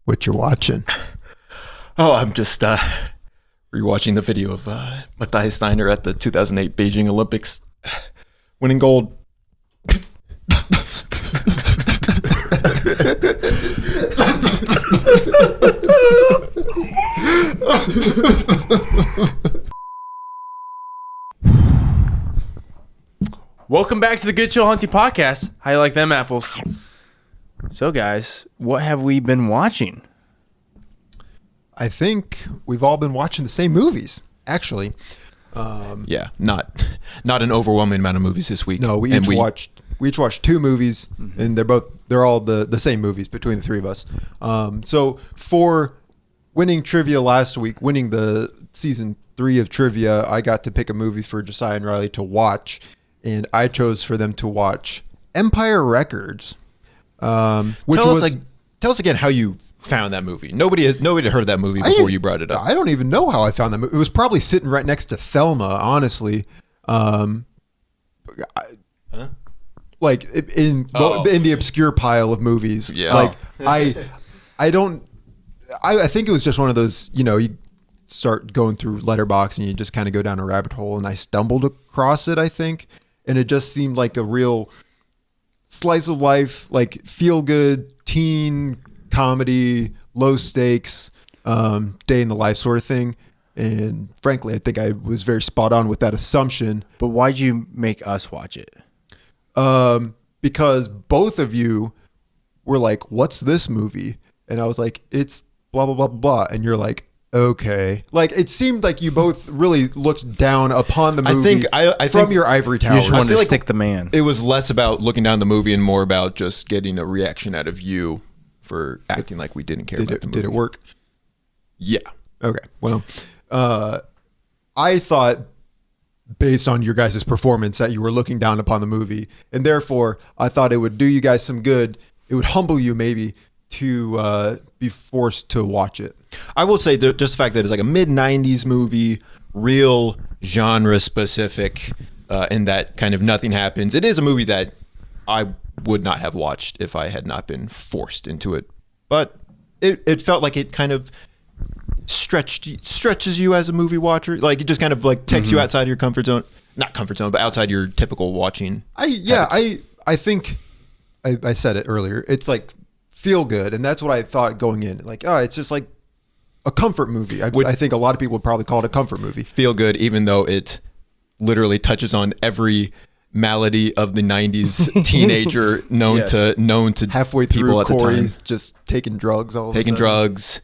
What you're watching? Oh, I'm just rewatching the video of Matthias Steiner at the 2008 Beijing Olympics, winning gold. Welcome back to the Good Chill Hunting Podcast. How you like them apples? So, guys, what have we been watching? I think we've all been watching the same movies, actually. Yeah, not an overwhelming amount of movies this week. No, we each watched two movies, and they're all the same movies between the three of us. So for winning trivia last week, winning the season 3 of trivia, I got to pick a movie for Josiah and Riley to watch, and I chose for them to watch Empire Records. Tell us again how you found that movie. Nobody had heard of that movie before you brought it up. I don't even know how I found that movie. It was probably sitting right next to Thelma, honestly. Like in the obscure pile of movies. Yeah. Like I think it was just one of those, you start going through Letterboxd and you just kind of go down a rabbit hole, and I stumbled across it, I think, and it just seemed like a real slice of life, like feel good teen comedy, low stakes, day in the life sort of thing. And frankly, I think I was very spot on with that assumption. But why'd you make us watch it? Because both of you were like, "What's this movie?" And I was like, "It's blah blah blah blah." And you're like, "Okay." Like it seemed like you both really looked down upon the movie. I think your ivory tower. You just wanted to stick the man. It was less about looking down the movie and more about just getting a reaction out of you for acting like we didn't care about the movie. Did it work? Yeah. Okay. Well, I thought, based on your guys' performance, that you were looking down upon the movie, and therefore I thought it would do you guys some good. It would humble you maybe to be forced to watch it. I will say just the fact that it's like a mid-90s movie, real genre specific, and that kind of nothing happens. It is a movie that I would not have watched if I had not been forced into it. But it felt like it kind of stretches you as a movie watcher. Like it just kind of like takes you outside of your comfort zone. Not comfort zone, but outside your typical watching. I think I said it earlier. It's like feel good, and that's what I thought going in. Like, it's just like a comfort movie. I think a lot of people would probably call it a comfort movie. Feel good, even though it literally touches on every malady of the 90s teenager known to halfway through people at Corey's the time. Just taking drugs taking drugs,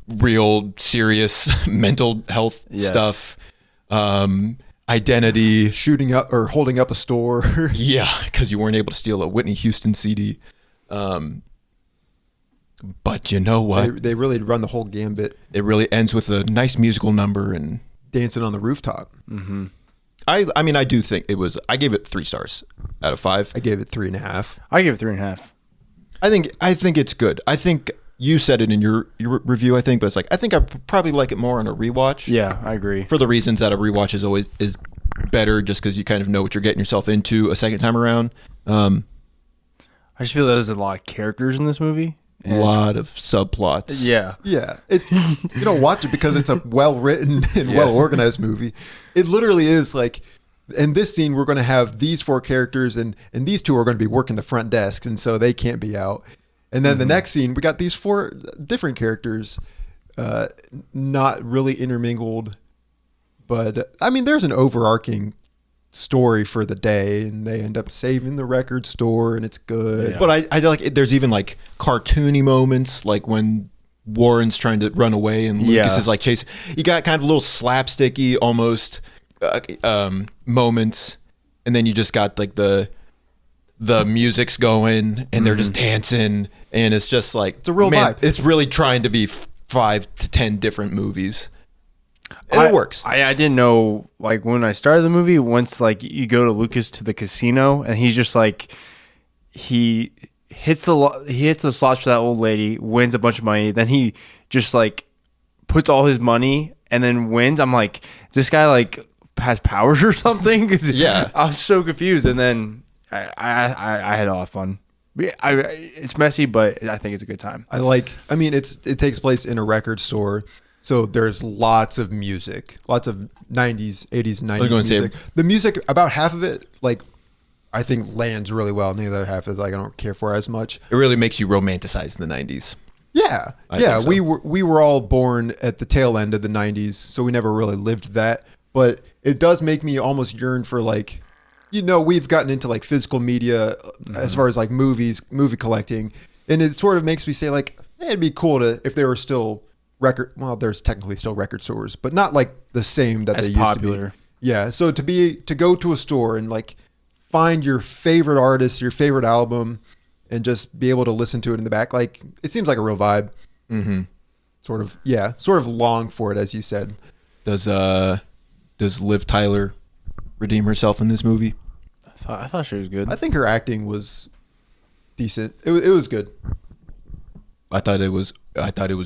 real serious mental health stuff, identity, shooting up or holding up a store. Yeah, because you weren't able to steal a Whitney Houston CD. But you know what? They really run the whole gambit. It really ends with a nice musical number and dancing on the rooftop. Mm-hmm. I mean, I do think it was. I gave it 3 stars out of 5. I gave it 3.5. I gave it 3.5. I think it's good. I think you said it in your review. I think, but it's like I think I probably like it more on a rewatch. Yeah, I agree. For the reasons that a rewatch is better, just because you kind of know what you're getting yourself into a second time around. I just feel there's a lot of characters in this movie. A lot of subplots. Yeah. Yeah. You don't watch it because it's a well-written and well-organized movie. It literally is like, in this scene, we're going to have these 4 characters, and these 2 are going to be working the front desks, and so they can't be out. And then the next scene, we got these 4 different characters, not really intermingled. But, I mean, there's an overarching story for the day, and they end up saving the record store, and it's good. Yeah. But I like there's even like cartoony moments, like when Warren's trying to run away and Lucas is like chasing. You got kind of a little slapsticky almost moments, and then you just got like the music's going and they're just dancing, and it's just like it's a real vibe. It's really trying to be 5 to 10 different movies. And it works. I didn't know, like, when I started the movie, once, like, you go to Lucas to the casino, and he's just, like, he hits the slots for that old lady, wins a bunch of money, then he just, like, puts all his money and then wins. I'm like, this guy, like, has powers or something? 'Cause I was so confused, and then I had a lot of fun. It's messy, but I think it's a good time. I mean, it takes place in a record store. So there's lots of music, lots of 90s, 80s, 90s music. The music, about half of it, like, I think lands really well. And the other half is like, I don't care for as much. It really makes you romanticize the 90s. Yeah. I think so. We were all born at the tail end of the 90s, so we never really lived that. But it does make me almost yearn for, like, we've gotten into like physical media as far as like movie collecting. And it sort of makes me say like, hey, it'd be cool if there were still there's technically still record stores, but not like the same that as they used popular. to be. Yeah. So to go to a store and like find your favorite artist, your favorite album, and just be able to listen to it in the back, like it seems like a real vibe. Mm-hmm. Sort of long for it, as you said. Does Liv Tyler redeem herself in this movie? I thought she was good. I think her acting was decent. It was good. I thought it was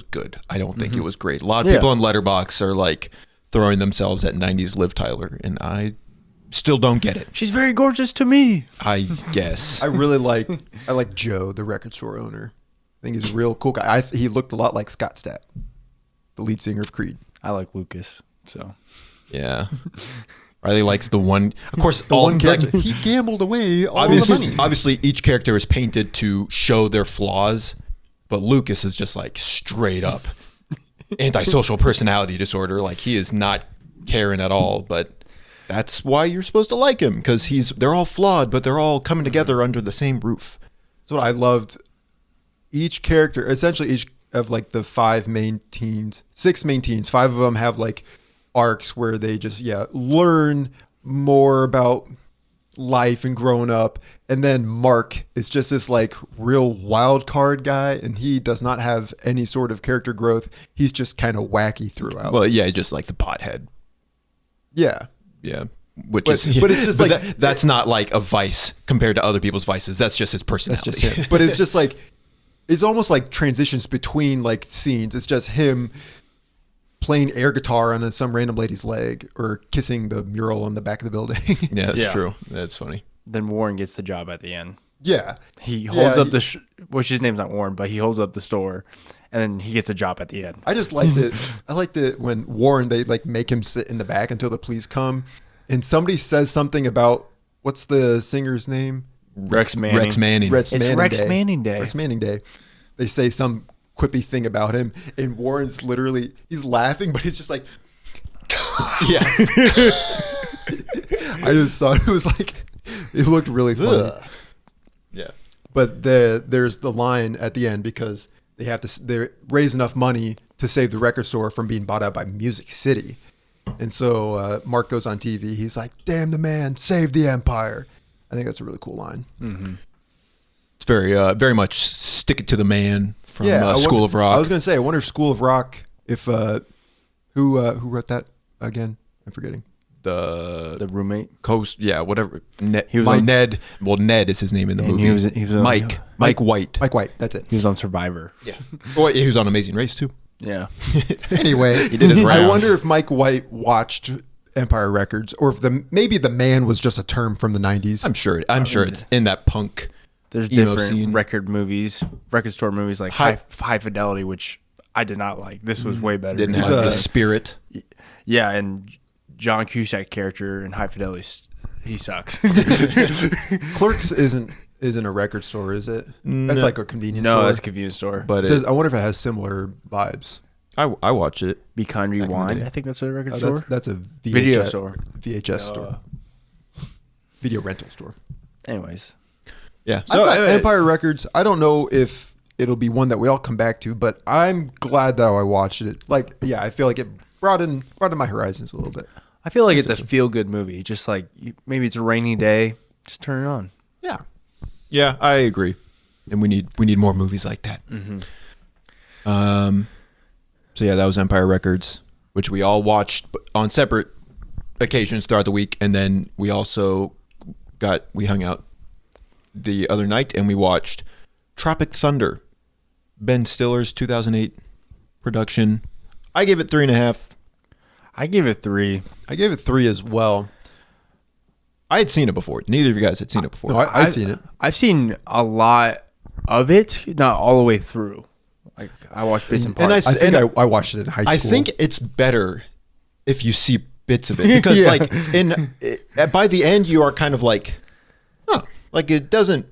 good. I don't think it was great. A lot of people on Letterboxd are like throwing themselves at 90s Liv Tyler, and I still don't get it. She's very gorgeous to me. I guess. I like Joe, the record store owner. I think he's a real cool guy. He looked a lot like Scott Stapp, the lead singer of Creed. I like Lucas, so. Yeah. Riley likes the one. Of course, the one character. He gambled away all the money. Obviously, each character is painted to show their flaws, but Lucas is just like straight up antisocial personality disorder. Like he is not caring at all, but that's why you're supposed to like him, because they're all flawed, but they're all coming together under the same roof. That's what I loved. Each character, essentially each of like the 6 main teens, 5 of them have like arcs where they just learn more about life and growing up. And then Mark is just this like real wild card guy, and he does not have any sort of character growth. He's just kind of wacky throughout. Well, yeah, just like the pothead. Yeah. But it's just like that's not like a vice compared to other people's vices. That's just his personality. That's just him. But it's just like it's almost like transitions between like scenes. It's just him playing air guitar on some random lady's leg or kissing the mural on the back of the building. Yeah, that's true. That's funny. Then Warren gets the job at the end. Yeah. He holds up which his name's not Warren, but he holds up the store, and then he gets a job at the end. I just liked it. I liked it when Warren, they like make him sit in the back until the police come, and somebody says something about, what's the singer's name? Rex Manning. Rex Manning. Manning Day. Rex Manning Day. They say some quippy thing about him, and Warren's literally, he's laughing, but he's just like, yeah. I just thought it was like, it looked really funny. Yeah. But there's the line at the end, because they raise enough money to save the record store from being bought out by Music City. And so Mark goes on TV. He's like, damn the man, save the empire. I think that's a really cool line. Mm-hmm. It's very much stick it to the man from School of Rock. I was going to say, I wonder if School of Rock, if who wrote that again? I'm forgetting. The roommate, whatever. Ned, he was Ned. Well, Ned is his name in the movie. He was Mike White. Mike White. That's it. He was on Survivor. Yeah. Oh, he was on Amazing Race too. Yeah. Anyway, he did his rounds. I wonder if Mike White watched Empire Records, or if maybe the man was just a term from the 90s. I'm sure it's in that punk. There's emo different scene. record store movies like High Fidelity, which I did not like. This was way better. Didn't have the spirit. Yeah, and John Cusack character in High Fidelity, he sucks. Clerks isn't a record store, is it? That's like a convenience store. No, that's a convenience store. But I wonder if it has similar vibes. I watch it. Be Kind Rewind. I think that's a record store. That's a video store. VHS store. Video rental store. Anyways. Yeah. So Empire Records, I don't know if it'll be one that we all come back to, but I'm glad that I watched it. Like, yeah, I feel like it broadened my horizons a little bit. I feel like it's a feel-good movie. Just like maybe it's a rainy day, just turn it on. Yeah. Yeah, I agree. And we need more movies like that. Mm-hmm. So yeah, that was Empire Records, which we all watched on separate occasions throughout the week, and then we also hung out the other night and we watched Tropic Thunder, Ben Stiller's 2008 production. I gave it 3.5. I gave it 3. I gave it 3 as well. I had seen it before. Neither of you guys had seen it before. No, I've seen it. I've seen a lot of it, not all the way through. Like I watched bits and parts. I think I watched it in high school. I think it's better if you see bits of it because like by the end you are kind of like, like it doesn't.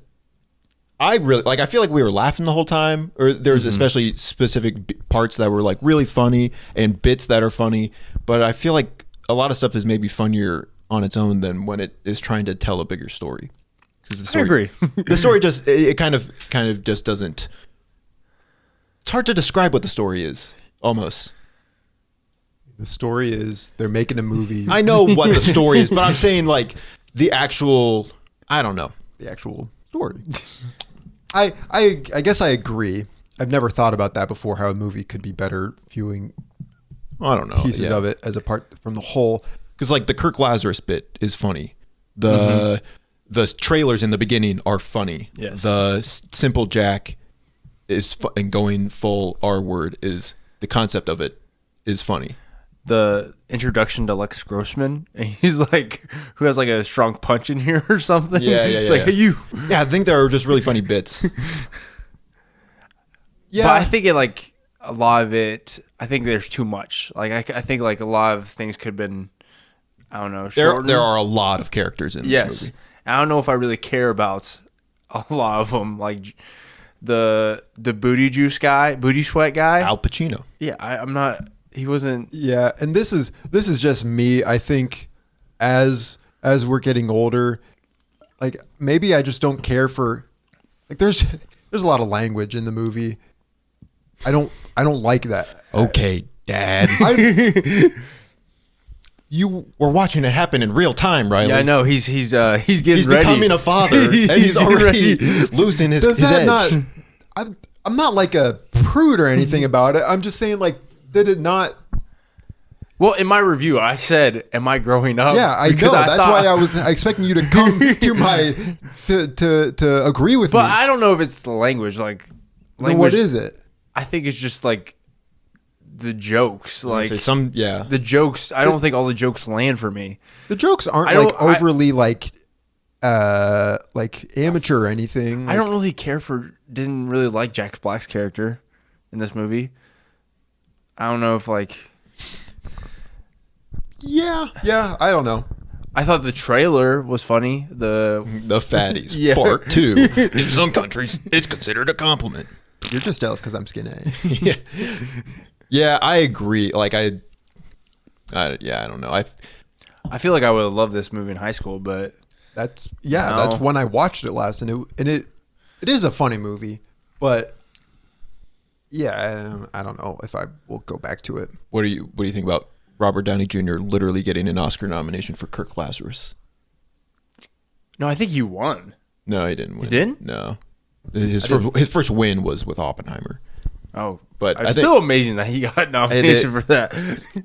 I feel like we were laughing the whole time, or there's especially specific parts that were like really funny and bits that are funny. But I feel like a lot of stuff is maybe funnier on its own than when it is trying to tell a bigger story. I agree. The story just it kind of just doesn't. It's hard to describe what the story is. Almost. The story is they're making a movie. I know what the story is, but I'm saying like the actual. I don't know the actual story. I guess I agree. I've never thought about that before. How a movie could be better viewing. I don't know pieces of it as a part from the whole. Because like the Kirk Lazarus bit is funny. The trailers in the beginning are funny. Yes. The Simple Jack is and going full R word is the concept of it is funny. The introduction to Lex Grossman, and he's like, who has like a strong punch in here or something. It's like, hey, you. Yeah, I think there are just really funny bits. Yeah, but I think it like a lot of it. I think there's too much. Like I think like a lot of things could have been. I don't know. There are a lot of characters in this movie. I don't know if I really care about a lot of them. Like the booty sweat guy, Al Pacino. Yeah, I'm not. He wasn't. Yeah, and this is just me. I think as we're getting older, like maybe I just don't care for like there's a lot of language in the movie. I don't like that. Okay, Dad. You were watching it happen in real time, Riley. Yeah, I know. He's getting he's ready. becoming a father, and he's already losing his edge. I'm not like a prude or anything about it. I'm just saying, like, did it not? Well, in my review, I said, "Am I growing up?" Yeah, I know. That's why I was expecting you to come to my to agree with me. But I don't know if it's the language. Like, then what is it? I think it's just like the jokes. Like the jokes. I don't think all the jokes land for me. The jokes aren't like overly like amateur or anything. I don't really care for. Didn't really like Jack Black's character in this movie. I don't know if like. Yeah, I don't know. I thought the trailer was funny. The fatties part 2. In some countries, it's considered a compliment. You're just jealous because I'm skinny. Yeah, I agree. Like I don't know. I feel like I would have loved this movie in high school, but that's when I watched it last, and it is a funny movie, but yeah, I don't know if I will go back to it. What do you think about Robert Downey Jr. literally getting an Oscar nomination for Kirk Lazarus? No, I think he won. No, he didn't win. He didn't? No. His first win was with Oppenheimer. Oh, but it's still amazing that he got nomination for that.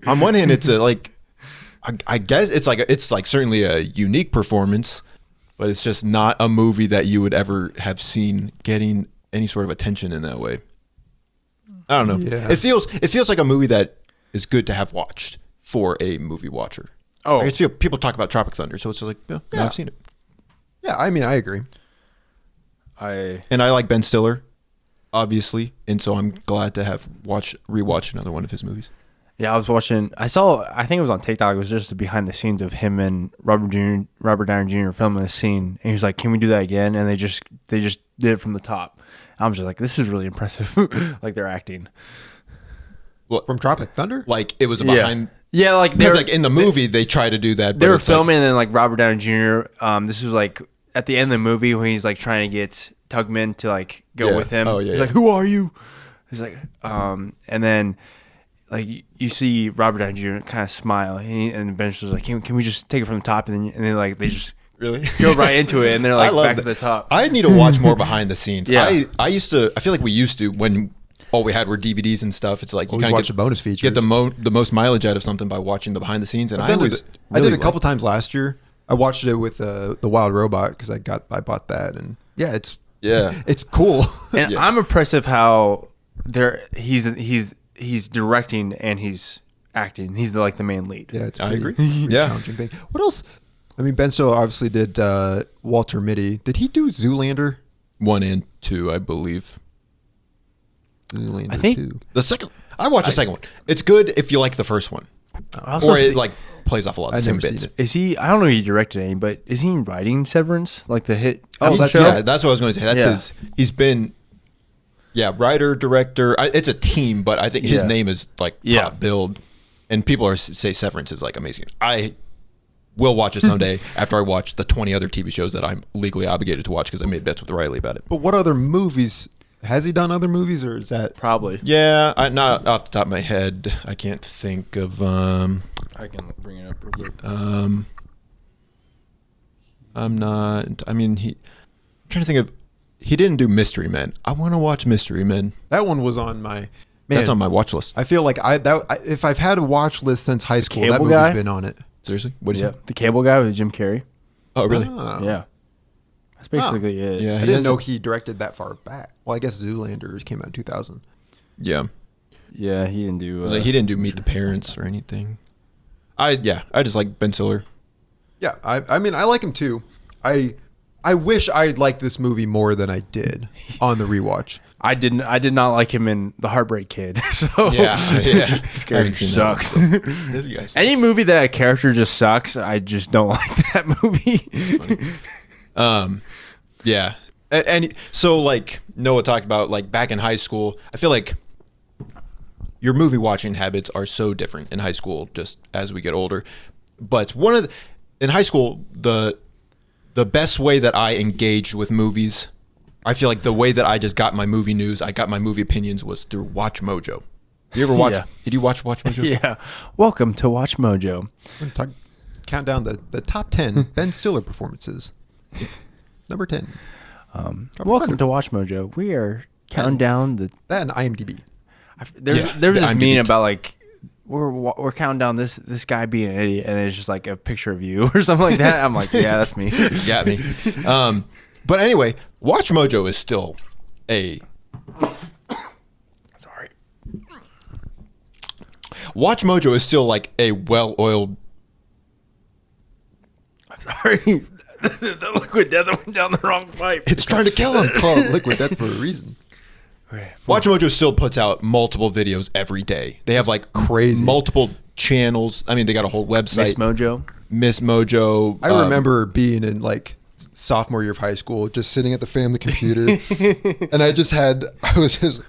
On one hand, it's I guess it's like certainly a unique performance, but it's just not a movie that you would ever have seen getting any sort of attention in that way. I don't know. Yeah. It feels like a movie that is good to have watched for a movie watcher. Oh, I feel people talk about Tropic Thunder, so it's just like, yeah, I've seen it. Yeah, I mean, I agree. I like Ben Stiller, obviously, and so I'm glad to have rewatched another one of his movies. Yeah, I think it was on TikTok. It was just the behind the scenes of him and Robert Downey Jr. filming a scene, and he was like, "Can we do that again?" And they just did it from the top. I was just like, "This is really impressive." Like they're acting. Well, from Tropic Thunder, like it was behind. Yeah, like because like in the movie they try to do that. They were filming, and then like Robert Downey Jr. This was like at the end of the movie when he's like trying to get Tugman to like go with him. Oh, yeah, he's like, "Who are you?" He's like, and then like you see Robert Downey Jr. kind of smile, and Ben was like, "Can we just take it from the top?" And then like they just really go right into it, and they're like back to the top. I need to watch more behind the scenes. Yeah. I feel like we used to when all we had were DVDs and stuff. It's like you kind of watch the bonus features. Get the most mileage out of something by watching the behind the scenes. And I did a couple times last year. I watched it with the Wild Robot because I bought that, and it's cool. And I'm impressed of how he's directing and he's acting. He's like the main lead. Yeah, it's I agree. Challenging thing. What else? I mean, Ben Stiller obviously did Walter Mitty. Did he do Zoolander? 1 and 2, I believe. Zoolander I think 2. The second, I watched the second one. It's good if you like the first one, Also, or it like plays off a lot of the I've same never seen bits. it. is he? I don't know if he directed any, but is he writing Severance, like the hit? Oh, TV that's- show? Yeah, that's what I was going to say. That's Yeah. his. He's been, writer, director. It's a team, but I think his Yeah. name is like Yeah. top billed, and people say Severance is like amazing. I will watch it someday after I watch the 20 other TV shows that I'm legally obligated to watch because I made bets with Riley about it. But what other movies? Has he done other movies, or is that? Probably. Yeah, not off the top of my head. I can't think of. I can bring it up real quick. I'm not. I mean, I'm trying to think of. He didn't do Mystery Men. I want to watch Mystery Men. That one was on my. Man, That's on my watch list. I feel like if I've had a watch list since high school, that Cable movie's Guy? been on it. Seriously, what is Yeah, it? the Cable Guy with Jim Carrey. Oh, really? Oh. Yeah, that's basically it. Yeah, I he didn't know has- he directed that far back. Well, I guess Zoolander came out in 2000. Yeah. Yeah, he didn't do. Like, he didn't do Meet the Parents or anything. I just like Ben Stiller. Yeah, I mean, I like him too. I wish I liked this movie more than I did on the rewatch. I did not like him in The Heartbreak Kid. So Yeah. his character haven't seen that sucks. This guy's Any movie that a character just sucks, I just don't like that movie. Yeah. And so like Noah talked about like back in high school, I feel like your movie watching habits are so different in high school just as we get older. But in high school, the best way that I engaged with movies, I feel like the way that I just got my movie news, I got my movie opinions was through WatchMojo. You ever watch? Yeah. Did you watch WatchMojo? Yeah. Welcome to WatchMojo. We're gonna count down the top 10 Ben Stiller performances. Number 10. Welcome to WatchMojo. We are counting down the. That and IMDb. There was the this IMDb. meme about like we're counting down this guy being an idiot, and it's just like a picture of you or something like that. I'm like, yeah, that's me. Got me. But anyway, WatchMojo is still a. Sorry. WatchMojo is still like a well-oiled. I'm sorry. The liquid death went down the wrong pipe. It's trying to kill him. Called Liquid Death for a reason. WatchMojo still puts out multiple videos every day. They have like crazy. multiple channels. I mean, they got a whole website. Miss Mojo. Miss Mojo. I remember being in like sophomore year of high school, just sitting at the family computer, and I was just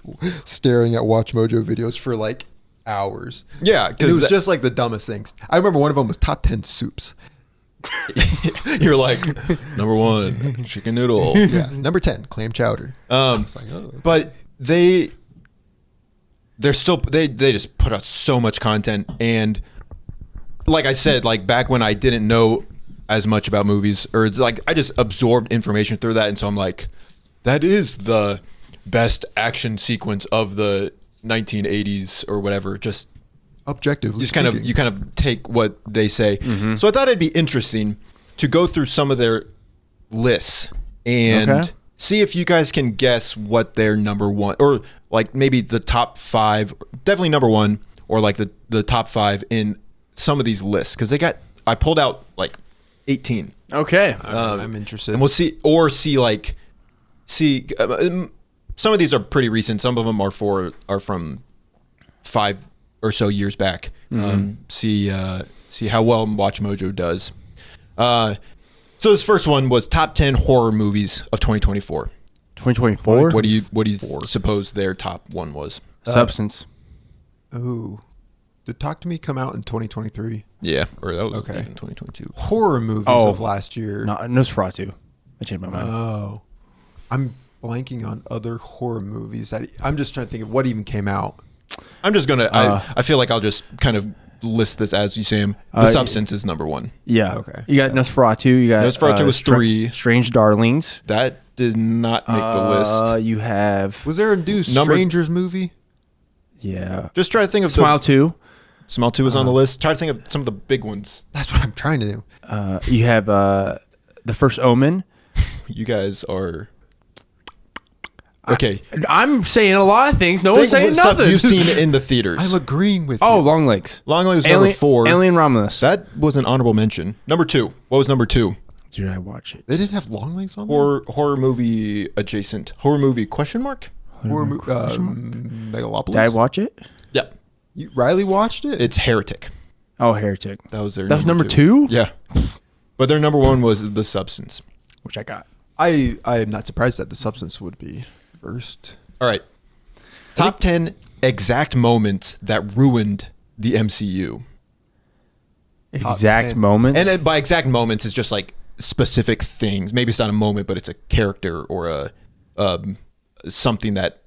staring at WatchMojo videos for like hours. Yeah, And it was just like the dumbest things. I remember one of them was top 10 soups. you're like number 1 chicken noodle. Yeah, number 10 clam chowder. It's like, oh. But they're still they just put out so much content, and like I said, like back when I didn't know as much about movies, or it's like I just absorbed information through that, and so I'm like, that is the best action sequence of the 1980s or whatever. Just Objectively, you kind of take what they say. So I thought it'd be interesting to go through some of their lists and Okay. see if you guys can guess what their number 1, or like maybe the top 5, definitely number 1, or like the top 5 in some of these lists, because I pulled out like 18. Okay. I'm interested. And we'll see some of these are pretty recent. Some of them are from 5 or so years back. See how well WatchMojo does. So this first one was top 10 horror movies of 2024. 2024. What do you suppose their top 1 was? Substance. Ooh. Did Talk to Me come out in 2023? Yeah, or that was Okay. even 2022. Horror movies Oh. of last year. No, Nosferatu. I changed my mind. Oh. I'm blanking on other horror movies. I'm just trying to think of what even came out. I'm just gonna. I feel like I'll just kind of list this as you say them. The Substance is number 1. Yeah. Okay. You got Nosferatu. You got Nosferatu was 3. Strange Darlings. That did not make the list. You have Was there a new Number- Strangers movie? yeah. Just try to think of Smile 2. Smile 2 was on the list. Try to think of some of the big ones. That's what I'm trying to do. You have The First Omen. You guys are. Okay. I'm saying a lot of things. No one's saying Think what stuff nothing. you've seen in the theaters. I'm agreeing with Oh, you. Long Legs. Long Legs was number 4. Alien Romulus. That was an honorable mention. Number 2. What was number 2? Did I watch it? They didn't have long legs on there? Horror movie adjacent. Horror movie question mark? Megalopolis? Did I watch it? Yeah. Riley watched it? It's Heretic. Oh, Heretic. That was their That was number 2? Yeah. But their number 1 was The Substance. Which I got. I am not surprised that The Substance would be first. All right. Top 10 exact moments that ruined the MCU. Exact 10. moments. And then by exact moments, it's just like specific things. Maybe it's not a moment, but it's a character or a something that,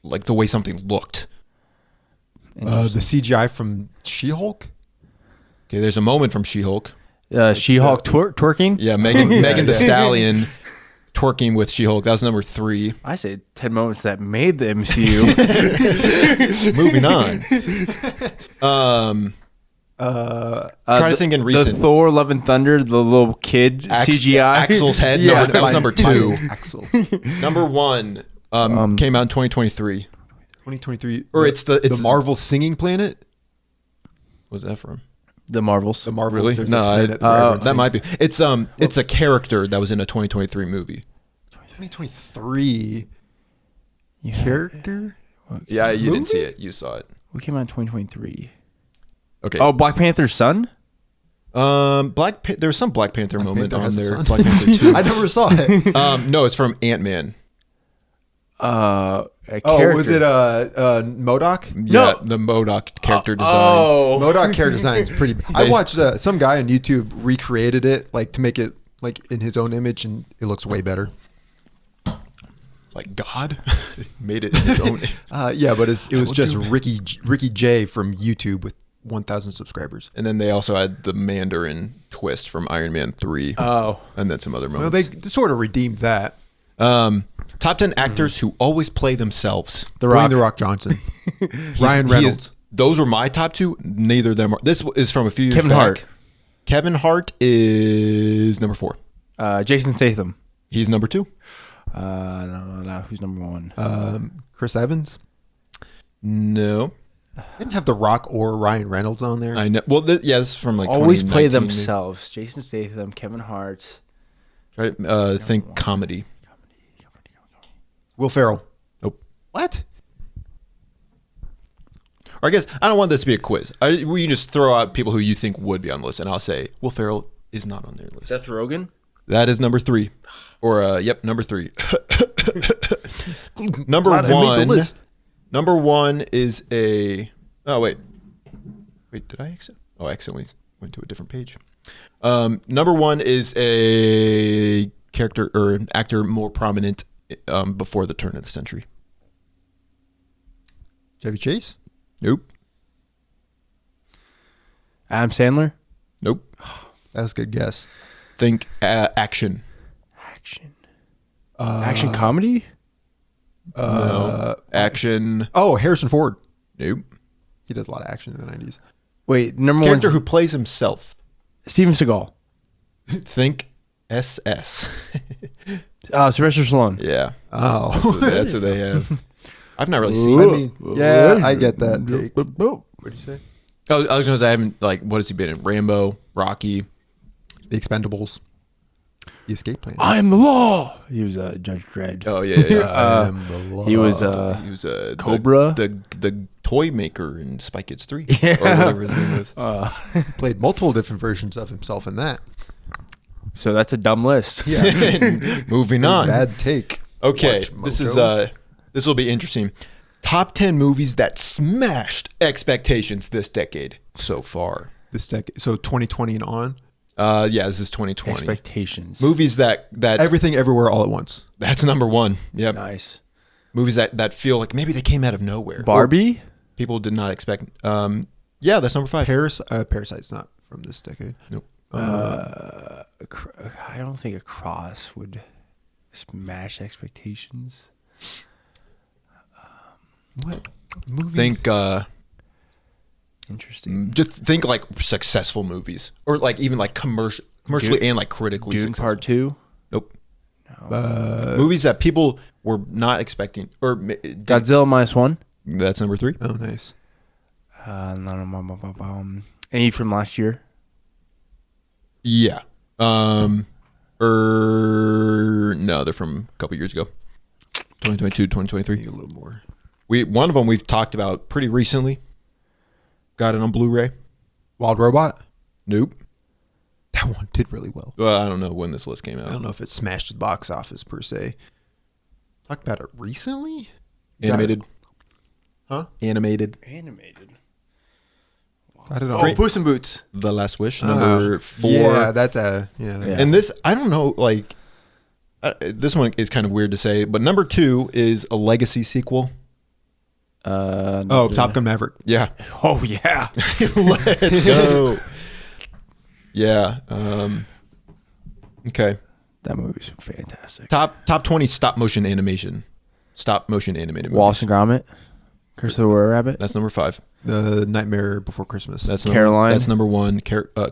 like the way something looked. The CGI from She-Hulk? Okay, there's a moment from She-Hulk. She-Hulk twerking? Yeah, Megan the yeah. Stallion twerking with She-Hulk. That was number 3. I say 10 moments that made the MCU. Moving on. Trying to think in recent. The Thor Love and Thunder, the little kid CGI. Axel's head. Yeah. That was number 2. Axel. Number 1 came out in 2023. 2023. Or it's the Marvel Singing Planet? What's that from? The Marvels. The Marvel Really? there's a No, planet where everyone that sings. might be. It's a character that was in a 2023 movie. 2023 character? Yeah, you didn't Movie? see it. You saw it. What came out in 2023? Okay. Oh, Black Panther's son? There was some Black Panther moment Panther on has a there. son. Black Panther 2. I never saw it. No, it's from Ant-Man. A Oh, character. was it MODOK? Yeah, the MODOK character design. Oh. MODOK character design is pretty. I watched some guy on YouTube recreated it like to make it like in his own image, and it looks way better. Like God made it in his own. Yeah, but it was will just do it. Ricky J from YouTube with 1,000 subscribers. And then they also had the Mandarin twist from Iron Man 3. Oh. And then some other Well, moments. they sort of redeemed that. Top 10 actors who always play themselves. The Rock. Dwayne The Rock Johnson, Ryan Reynolds. Those were my top 2. Neither of them are. This is from a few years Kevin back. Hart. Kevin Hart is number 4. Jason Statham. He's number 2. No. Who's number 1? Chris Evans. No. They didn't have The Rock or Ryan Reynolds on there. I know. Well, this is from like Always play 2019, maybe. themselves. Jason Statham, Kevin Hart. Try to think comedy. Will Ferrell. Nope. What? Or I guess I don't want this to be a quiz. We can just throw out people who you think would be on the list, and I'll say Will Ferrell is not on their list. Seth Rogen? That is number 3. Or yep, number 3. Number Glad I made the 1. list. Number 1 is a. Oh wait, did I exit? Oh, I accidentally went to a different page. Number 1 is a character or an actor more prominent before the turn of the century. Chevy Chase. Nope. Adam Sandler? Nope. That was a good guess. Think action. Action comedy? No. Action. Oh, Harrison Ford. Nope. He does a lot of action in the 90s. Wait, number Character 1's who plays himself. Steven Seagal. Think SS. Sylvester Stallone. Yeah. Oh. That's what they have. I've not really seen. I mean, yeah, I get that take. What did you say? Oh, I was gonna say I haven't what has he been in? Rambo, Rocky. The Expendables. The Escape Plan. I am the law. He was Judge Dredd. Oh yeah. I am the law. He was he was Cobra? the toy maker in Spy Kids 3 Yeah. or whatever his name was. played multiple different versions of himself in that. So that's a dumb list. Yeah. Moving on. Bad take. Okay, WatchMojo. this is this will be interesting. Top 10 movies that smashed expectations this decade so far. This decade. So 2020 and on. Yeah, this is 2020. Expectations. Movies that Everything Everywhere All at Once. that's number 1. Yep. Nice. Movies that feel like maybe they came out of nowhere. Barbie? People did not expect. Yeah, that's number 5. Parasite's not from this decade. Nope. I don't think Across would smash expectations. What movie? Think Interesting. just think like successful movies or like even like commercially and like critically Dune successful. Part 2? Nope. Movies that people we're not expecting. Or Godzilla -1. That's number 3. Oh, nice. Any from last year? Yeah. No, they're from a couple years ago. 2022, 2023. Need a little more. One of them we've talked about pretty recently. Got it on Blu-ray. Wild Robot? Nope. That one did really well. Well, I don't know when this list came out. I don't know if it smashed the box office per se. Talked about it recently? Animated. Huh? Animated. Got it on. Puss in Boots. The Last Wish, number 4. Yeah, that's Yeah. And this, I don't know, like, this one is kind of weird to say, but number 2 is a legacy sequel. Top Gun Maverick. Yeah. Oh yeah. Let's go. Yeah. Okay. That movie's fantastic. Top 20 stop motion animated movies. Wallace and Gromit. Curse of the Royal Rabbit. That's number 5. The Nightmare Before Christmas. That's Caroline. That's number 1.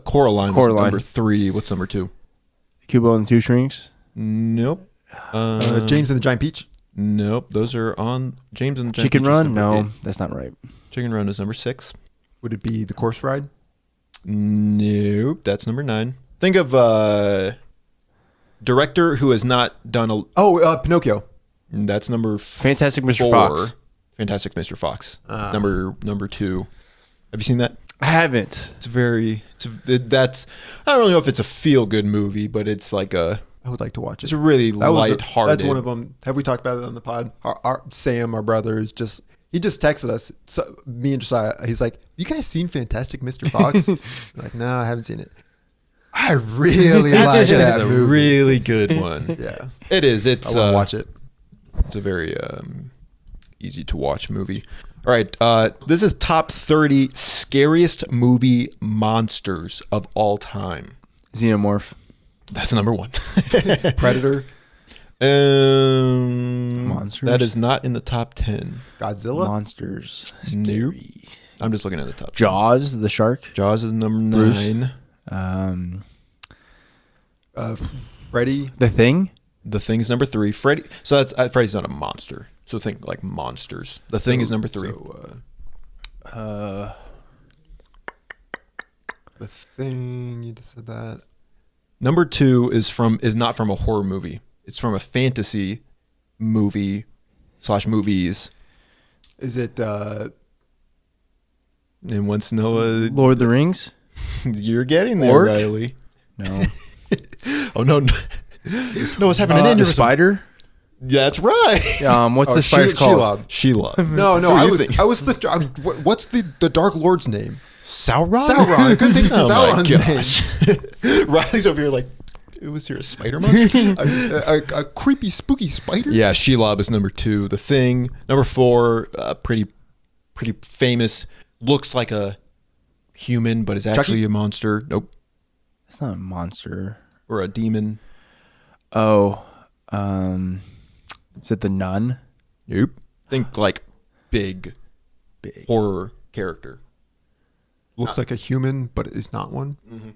Coraline was number 3. What's number 2? Kubo and the Two Strings. Nope. James and the Giant Peach. Nope. Those are on James and the Giant Chicken Peach is Run. number No, 8. that's not right. Chicken Run is number 6. Would it be The Course Ride? Nope. That's number 9. Think of director who has not done Pinocchio. That's number Fantastic Mr. 4. Fox. Fantastic Mr. Fox. Number 2. Have you seen that? I haven't. That's I don't really know if it's a feel good movie, but it's like I would like to watch it. it's a really lighthearted. That's one of them. Have we talked about it on the pod? Sam, our brother, he just texted us. So, me and Josiah. He's like, "You guys seen Fantastic Mr. Fox?" I'm like, no, I haven't seen it. I really like that a movie. really good one. Yeah, It is. It's I want to watch it. It's a very easy to watch movie. All right, this is top 30 scariest movie monsters of all time. Xenomorph. That's number 1. Predator, Monsters. That is not in the top 10. Godzilla, Monsters. Nope. Scary. I'm just looking at the top 10. Jaws, the shark. Jaws is number Bruce. 9. Freddy. The Thing. The Thing's number 3. Freddy. So that's Freddy's not a monster. So think like monsters. The Thing is number 3. The Thing. You just said that. Number 2 is not from a horror movie. It's from a fantasy movie / movies. Is it? And once Noah, Lord of the Rings. you're getting there, Orc? Riley. No. Oh no, Noah's having an The aneurysm. Spider. Yeah, that's right. What's the spider called? Sheila. No. Who do you think? I was what's the Dark Lord's name? Sauron. Sauron. I couldn't think of Oh my Sauron's name. Riley's over here like, was there a spider monster? a creepy, spooky spider. Yeah, Shelob is number 2. The Thing, number 4. Pretty famous. Looks like a human, but is actually Chucky? a monster. Nope. It's not a monster. Or a demon. Oh. Is it The Nun? Nope. Think like big horror character. Looks like a human, but is not one. Mm-hmm.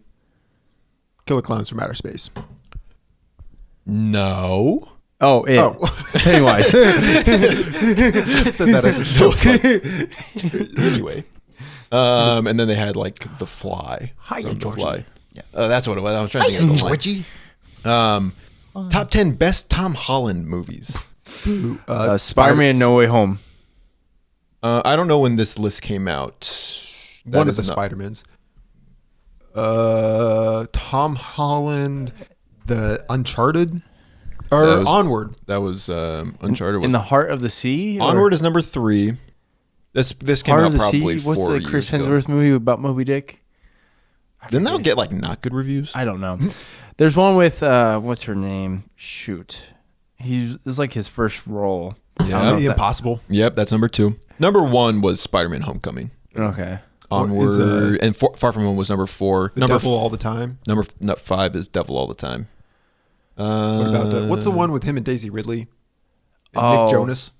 Killer Clowns from Outer Space. No. Oh, it. Oh. Pennywise. I said that as a joke. Anyway. And then they had like The Fly. Hi, The Georgie. Fly. Yeah. That's what it was. I was trying to think of the line. Top 10 best Tom Holland movies. Spider-Man No Way Home. I don't know when this list came out. One That of the is not- Spider-Mans. Tom Holland, the Uncharted, or That was- Onward. That was Uncharted. In the Heart of the Sea? or Onward is number 3. This came Heart out of the probably Sea? What's 4 the years Chris ago. Hemsworth movie about Moby Dick? Didn't that get like not good reviews? I don't know. There's one with what's her name? Shoot, it's like his first role. I don't know if that- Impossible. Yep, that's number 2. Number 1 was Spider-Man: Homecoming. Okay. Onward is, and Far From Home was number 4. The Number Devil All the Time. Number 5 is Devil All the Time. What about what's the one with him and Daisy Ridley? And Oh. Nick Jonas.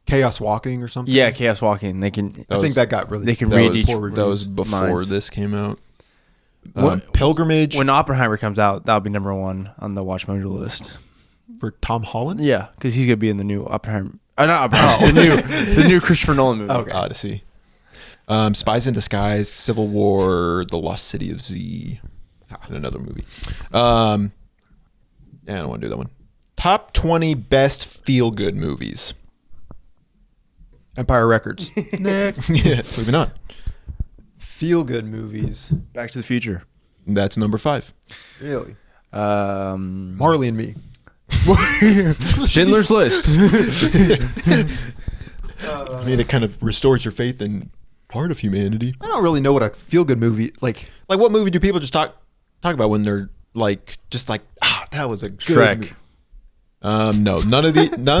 Chaos Walking or something. Yeah, Chaos Walking. They can. I think that got really. They can That read was, each. that was before minds. this came out. What- Pilgrimage. When Oppenheimer comes out, that'll be number 1 on the WatchMojo list. For Tom Holland? Yeah, because he's gonna be in the new Oppenheimer. Not Oppenheimer. the new Christopher Nolan movie. Okay. Odyssey. Spies in Disguise, Civil War, The Lost City of Z, and another movie. Yeah, I don't want to do that one. Top 20 best feel-good movies. Empire Records. Next. Yeah, moving on. Feel good movies. Back to the Future. That's number 5. Really? Marley Marley and Me. Schindler's List. I mean, it kind of restores your faith in part of humanity. I don't really know what a feel good movie like. Like, what movie do people just talk about when they're like, just like, that was a good Shrek. movie. No, none of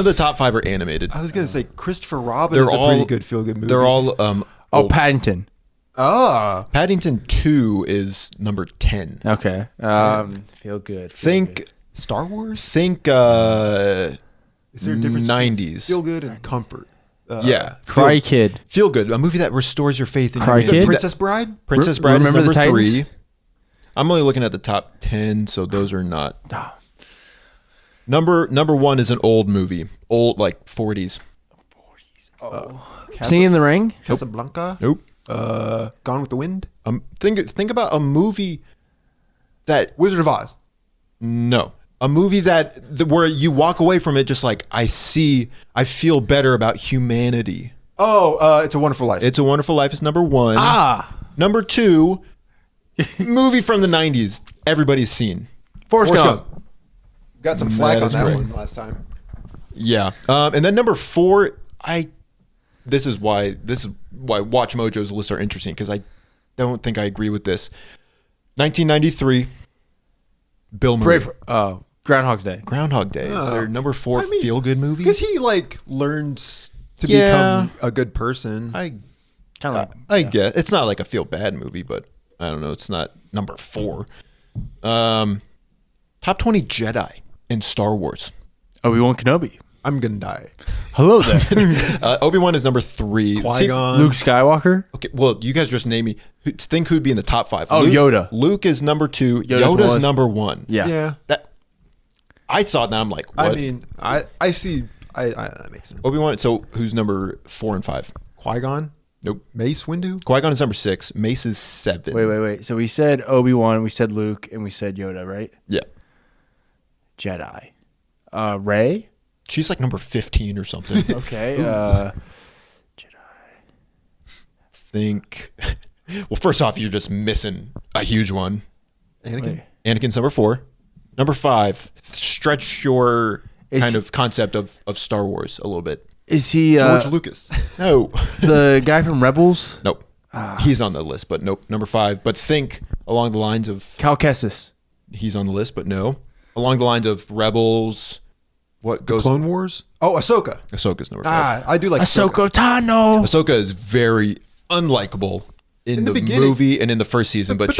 the top 5 are animated. I was gonna say Christopher Robin They're is a all- pretty good feel good movie. They're all old. Paddington. Paddington 2 is number 10. Okay. Feel good. Think Star Wars. think Is there a difference? 90s. Feel good and comfort. Yeah. Cry Kid. Feel good. A movie that restores your faith in Cry humanity. Kid? Princess Bride. Princess Bride is Remember the number Titans? 3. I'm only looking at the top 10, so those are not. Ah. Number 1 is an old movie. Old, like 40s. Singing in the Ring. Casablanca. Nope. Gone with the Wind. Think about a movie that Wizard of Oz. no. A movie where you walk away from it just like I feel better about humanity. Oh, It's a Wonderful Life. It's a Wonderful Life is number 1. Number 2, movie from the 90s. Everybody's seen. Forrest Gump. Got some flack That on is that great. one last time. Yeah. And then number 4, this is why WatchMojo's lists are interesting because I don't think I agree with this. 1993, Bill Murray. Groundhog's Day. Groundhog Day is their number 4 feel good movie. Because he like learns to Yeah. become a good person. I Kind of. guess it's not like a feel bad movie, but I don't know. It's not number 4. Top 20 Jedi in Star Wars. Obi-Wan Kenobi. I'm gonna die. Hello there. Obi-Wan is number 3. Qui-Gon. Luke Skywalker. Okay, well, you guys just name me. Think who'd be in the top 5. Oh, Yoda. Luke is number 2. Yoda's Yoda's one. number 1. Yeah. I saw that. I'm like, what? I mean, I see. That makes sense. Obi-Wan. So who's number 4 and 5? Qui-Gon, Nope. Mace Windu. Qui-Gon is number 6. Mace is 7. Wait. So we said Obi-Wan, we said Luke, and we said Yoda, right? Yeah. Jedi. Rey. She's like number 15 or something. Okay. Jedi. Think. Well, first off, you're just missing a huge one. Anakin. Wait. Anakin's number 4. Number 5. Stretch your Is- kind of concept of Star Wars a little bit. Is he George Lucas. No. the guy from Rebels? Nope. He's on the list, but nope. Number 5. But think along the lines of Cal Kestis. he's on the list, but no. Along the lines of Rebels. What goes? Clone Wars. Oh, Ahsoka. Ahsoka's number 5. I do like Ahsoka Tano. Ahsoka is very unlikable in the beginning. movie and in the first season, but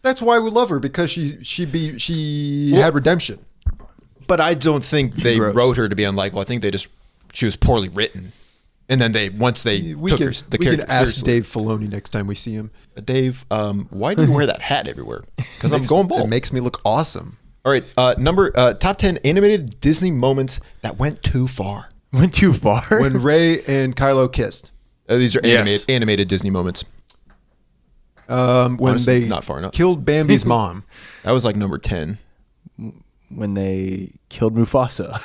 that's why we love her, because she had redemption. but I don't think they Gross. wrote her to be unlikable. I think she was poorly written, and then once they We took can, her the we character can ask seriously. Dave Filoni next time we see him. Dave, why do you wear that hat everywhere? Because I'm going It bald. makes me look awesome. All right, top 10 animated Disney moments that went too far. Went too far. When Rey and Kylo kissed. These are Yes. animated Disney moments. When Honestly, they not far enough. killed Bambi's mom. That was like number 10. When they killed Mufasa.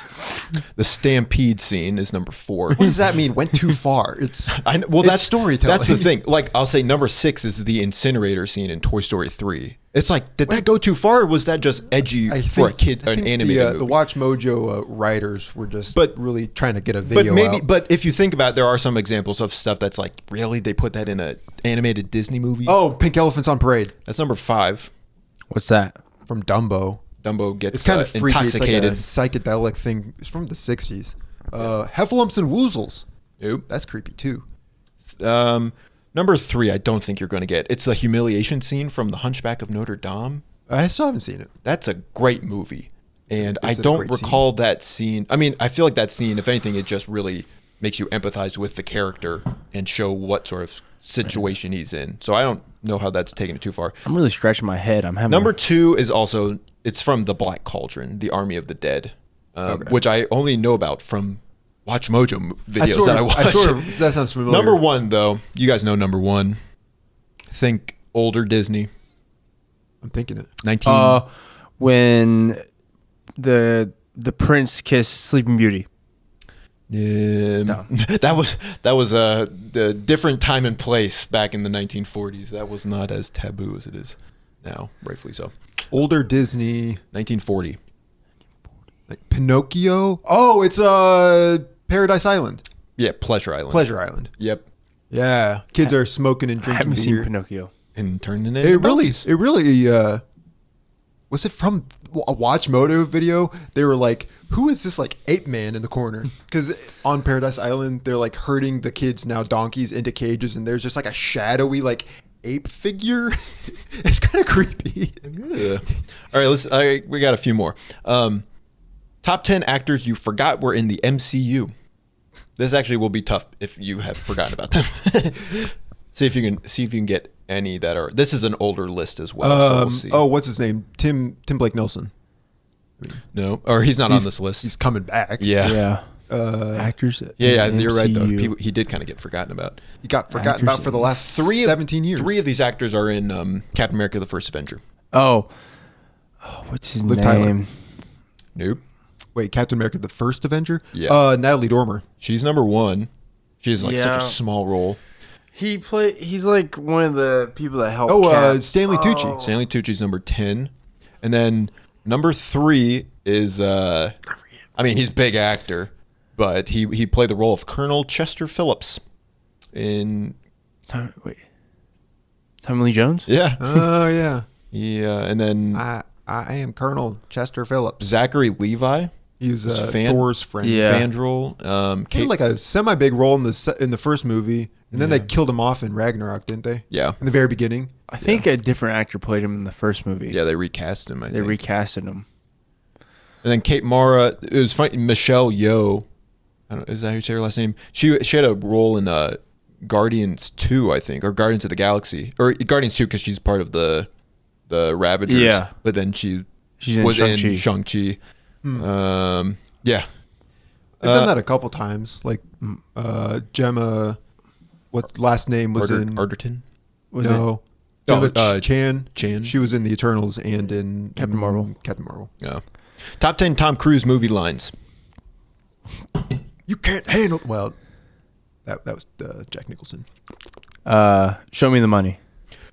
The stampede scene is number 4. What does that mean? Went too far. It's Well, it's that's storytelling. That's the thing. Like, I'll say number 6 is the incinerator scene in Toy Story 3. It's like, did that go too far, or was that just edgy for a kid, an animated movie? The WatchMojo writers were just But- really trying to get a But video maybe, out. but if you think about it, there are some examples of stuff that's like, really, they put that in an animated Disney movie? Oh, Pink Elephants on Parade That's number 5. What's that? from Dumbo. Dumbo gets It's kind of freaky. intoxicated. It's like a psychedelic thing. It's from the 60s. Heffalumps and Woozles. Nope. That's creepy too. Number 3, I don't think you're going to get. It's the humiliation scene from The Hunchback of Notre Dame. I still haven't seen it. That's a great movie. And I Is it a don't great recall that scene. I mean, I feel like that scene, if anything, it just really makes you empathize with the character and show what sort of situation he's in. So I don't know how that's taken it too far. I'm really scratching my head. I'm having Number 2 is also, it's from The Black Cauldron, The Army of the Dead. which I only know about from WatchMojo videos that I watch. That sounds familiar. Number one, though, you guys know number one. Think older Disney. I'm thinking it. When the prince kissed Sleeping Beauty. No. That was the different time and place back in the 1940s. That was not as taboo as it is now, rightfully so. Older Disney. 1940. Like Pinocchio. Oh, it's Paradise Island. Yeah, Pleasure Island. Pleasure Island. Yep. Yeah, kids are smoking and I drinking haven't beer. seen Pinocchio. And turning It really was it from a WatchMojo video? They were like, who is this like ape man in the corner? Because on Paradise Island, they're like herding the kids, now donkeys, into cages, and there's just like a shadowy like ape figure. It's kind of creepy. Yeah. All right, we got a few more. Top 10 actors you forgot were in the MCU. This actually will be tough if you have forgotten about them. see if you can get any that are. This is an older list as well. So we'll see. Oh, what's his name? Tim Blake Nelson. No, or he's not on this list. He's coming back. Yeah. Actors. Yeah, in you're right though. MCU. He did kind of get forgotten about. He got forgotten about for the last 17 years. 3 of these actors are in Captain America: The First Avenger. Oh, what's his Liv name? Tyler. Nope. Wait, Captain America: The First Avenger? Yeah. Natalie Dormer. She's number 1. She has like such a Yeah. small role. He's like one of the people that help. Stanley Tucci. Stanley Tucci's number 10, and then number 3 is he's a big actor, but he played the role of Colonel Chester Phillips in Tommy Lee Jones. Yeah. Oh yeah. Yeah, and then I am Colonel Chester Phillips. Zachary Levi. He was Fan- Thor's friend. Yeah. Fandral. He had like a semi-big role in the first movie, and then Yeah. they killed him off in Ragnarok, didn't they? Yeah. In the very beginning. I think a different actor played him in the first movie. Yeah, they recast him. I They think. recasted him. And then Kate Mara. It was funny. Michelle Yeoh. Is that how you say her last name? She had a role in Guardians 2, I think, or Guardians of the Galaxy, or Guardians 2 because she's part of the Ravagers. Yeah. But then she's in Shang-Chi. in Shang-Chi. Yeah. They've done that a couple times. Like Gemma, what last name was in? Arterton. Was no. it? Gemma Chan. Chan. She was in the Eternals and in Captain Marvel. Captain Marvel. Yeah. Top 10 Tom Cruise movie lines. You can't handle. Well, that was Jack Nicholson. Show me the money.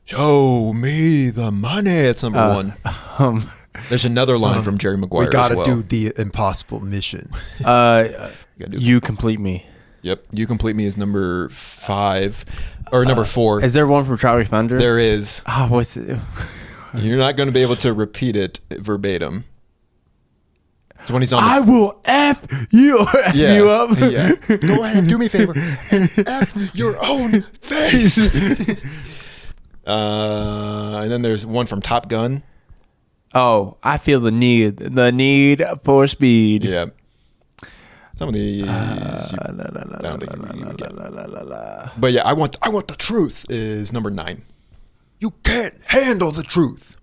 Show me the money. It's number 1. There's another line from Jerry Maguire. We gotta as well. do the impossible mission. You complete me. Yep. You Complete Me is number 5 or number 4. Is there one from Tropic Thunder? There is. What's it? You're not going to be able to repeat it verbatim. It's when he's on. I will F you up. Yeah. Go ahead, do me a favor, and F your own face. And then there's one from Top Gun. Oh, I feel the need for speed. Yeah. Some of these. I don't think you would get. But yeah, I want the truth is number 9. You can't handle the truth.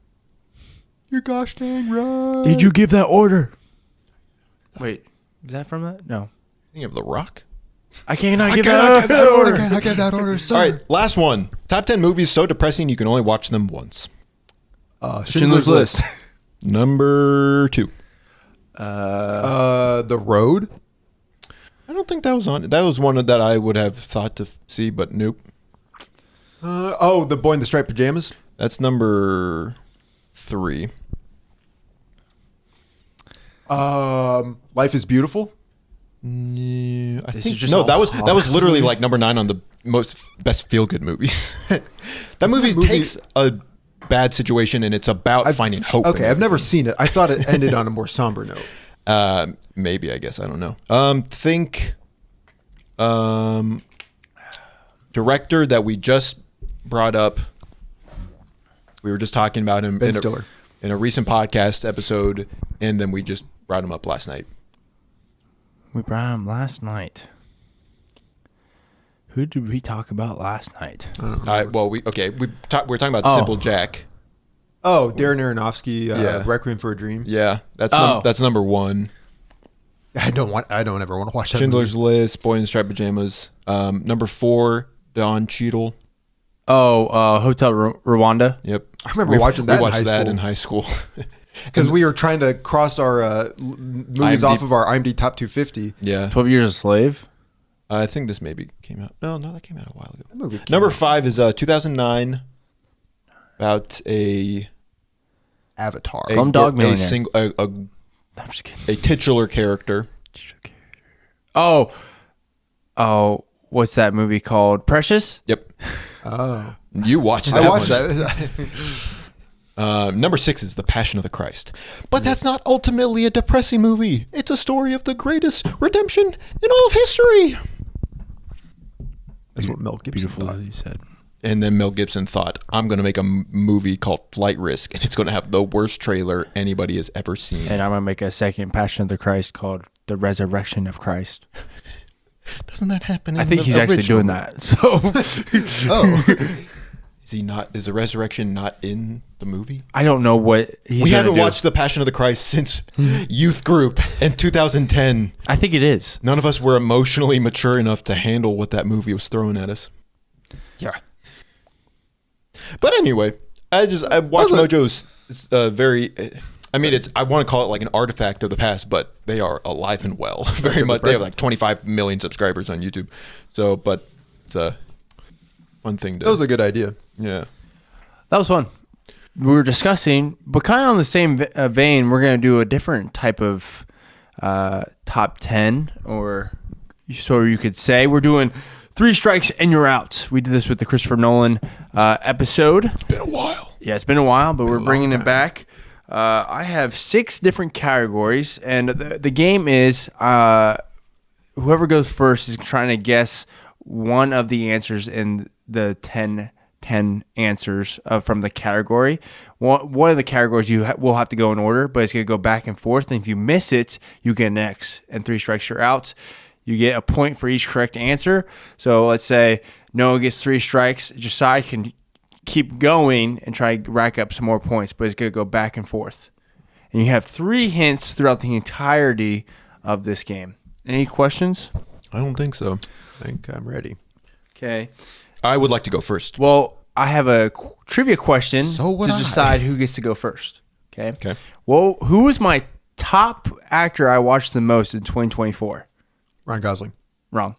You're gosh dang right. Did you give that order? Wait, is that from that? No. Think of The Rock. I cannot I give cannot that order. I get that order, sir. All right, last one. Top 10 movies so depressing you can only watch them once. Schindler's List. Number 2. The Road. I don't think that was on. That was one that I would have thought to see, but nope. The Boy in the Striped Pajamas. That's number 3. Life is Beautiful. Yeah, I This think is just no. all That was horror literally movies. like number 9 on the best feel good movies. that movie takes a bad situation and it's about finding hope. Okay, I've never seen it. I thought it ended on a more somber note. Maybe, I guess, I don't know. Think director that we just brought up. We were just talking about him Ben Stiller. in a recent podcast episode, and then we just brought him up last night. We brought him last night. Who did we talk about last night? We're talking about Oh. Simple Jack. Oh, Darren Aronofsky, Yeah. Requiem for a Dream. Yeah, that's Oh. that's number 1. I don't ever want to watch that Schindler's movie. List, Boy in Striped Pajamas. Number 4, Don Cheadle. Hotel Rwanda. Yep. I remember watching that We in watched high that school. in high school. Because we were trying to cross our movies off of our IMDb Top 250. Yeah. 12 Years a Slave. I think this maybe came out. No, that came out a while ago. That movie came Number out. 5 is 2009. About a Avatar. Slumdog Millionaire. I'm just kidding. a titular character. Oh, what's that movie called? Precious? Yep. Oh. You watched that I watched one. that. Number 6 is The Passion of the Christ. But that's not ultimately a depressing movie. It's a story of the greatest redemption in all of history. That's what Mel Gibson Beautiful, thought. as you said. And then Mel Gibson thought, I'm going to make a movie called Flight Risk, and it's going to have the worst trailer anybody has ever seen. And I'm going to make a second Passion of the Christ called The Resurrection of Christ. Doesn't that happen in I think the he's actually original? doing that. So Oh. Is he not? Is the resurrection not in the movie? I don't know what he's We gonna haven't do. watched The Passion of the Christ since youth group in 2010. I think it is. None of us were emotionally mature enough to handle what that movie was throwing at us. Yeah. But anyway, I WatchMojo's very. I mean, I want to call it like an artifact of the past, but they are alive and well. Very much. They have like 25 million subscribers on YouTube. So, but it's a fun thing to. That was a good idea. Yeah. That was fun. We were discussing, but kind of on the same vein, we're going to do a different type of top 10, or so you could say. We're doing 3 strikes and you're out. We did this with the Christopher Nolan episode. It's been a while. Yeah, it's been a while, but we're bringing it back. I have 6 different categories, and the game is whoever goes first is trying to guess one of the answers in the 10 answers from the category. One of the categories will have to go in order, but it's going to go back and forth, and if you miss it, you get an X, and 3 strikes, you're out. You get a point for each correct answer. So let's say Noah gets 3 strikes. Josiah can keep going and try to rack up some more points, but it's going to go back and forth. And you have 3 hints throughout the entirety of this game. Any questions? I don't think so. I think I'm ready. Okay. I would like to go first. Well, I have a trivia question So would to I. decide who gets to go first. Okay. Okay. Well, who was my top actor I watched the most in 2024? Ryan Gosling. Wrong.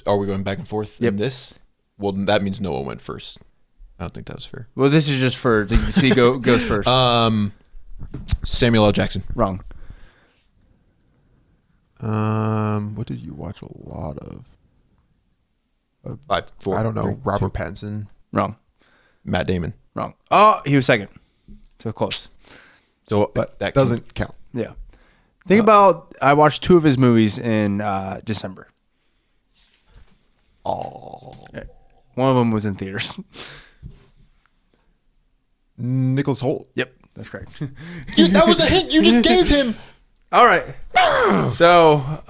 Are we going back and forth Yep. in this? Well, that means Noah went first. I don't think that was fair. Well, this is just for to see goes first. Samuel L. Jackson. Wrong. What did you watch a lot of? 5, 4. I don't know. 3, Robert 2. Pattinson. Wrong. Matt Damon. Wrong. Oh, he was second. So close. So, But that that doesn't count. Yeah. Think about, I watched 2 of his movies in December. Oh. One of them was in theaters. Nicholas Hoult. Yep, that's correct. that was a hint you just gave him. All right. So,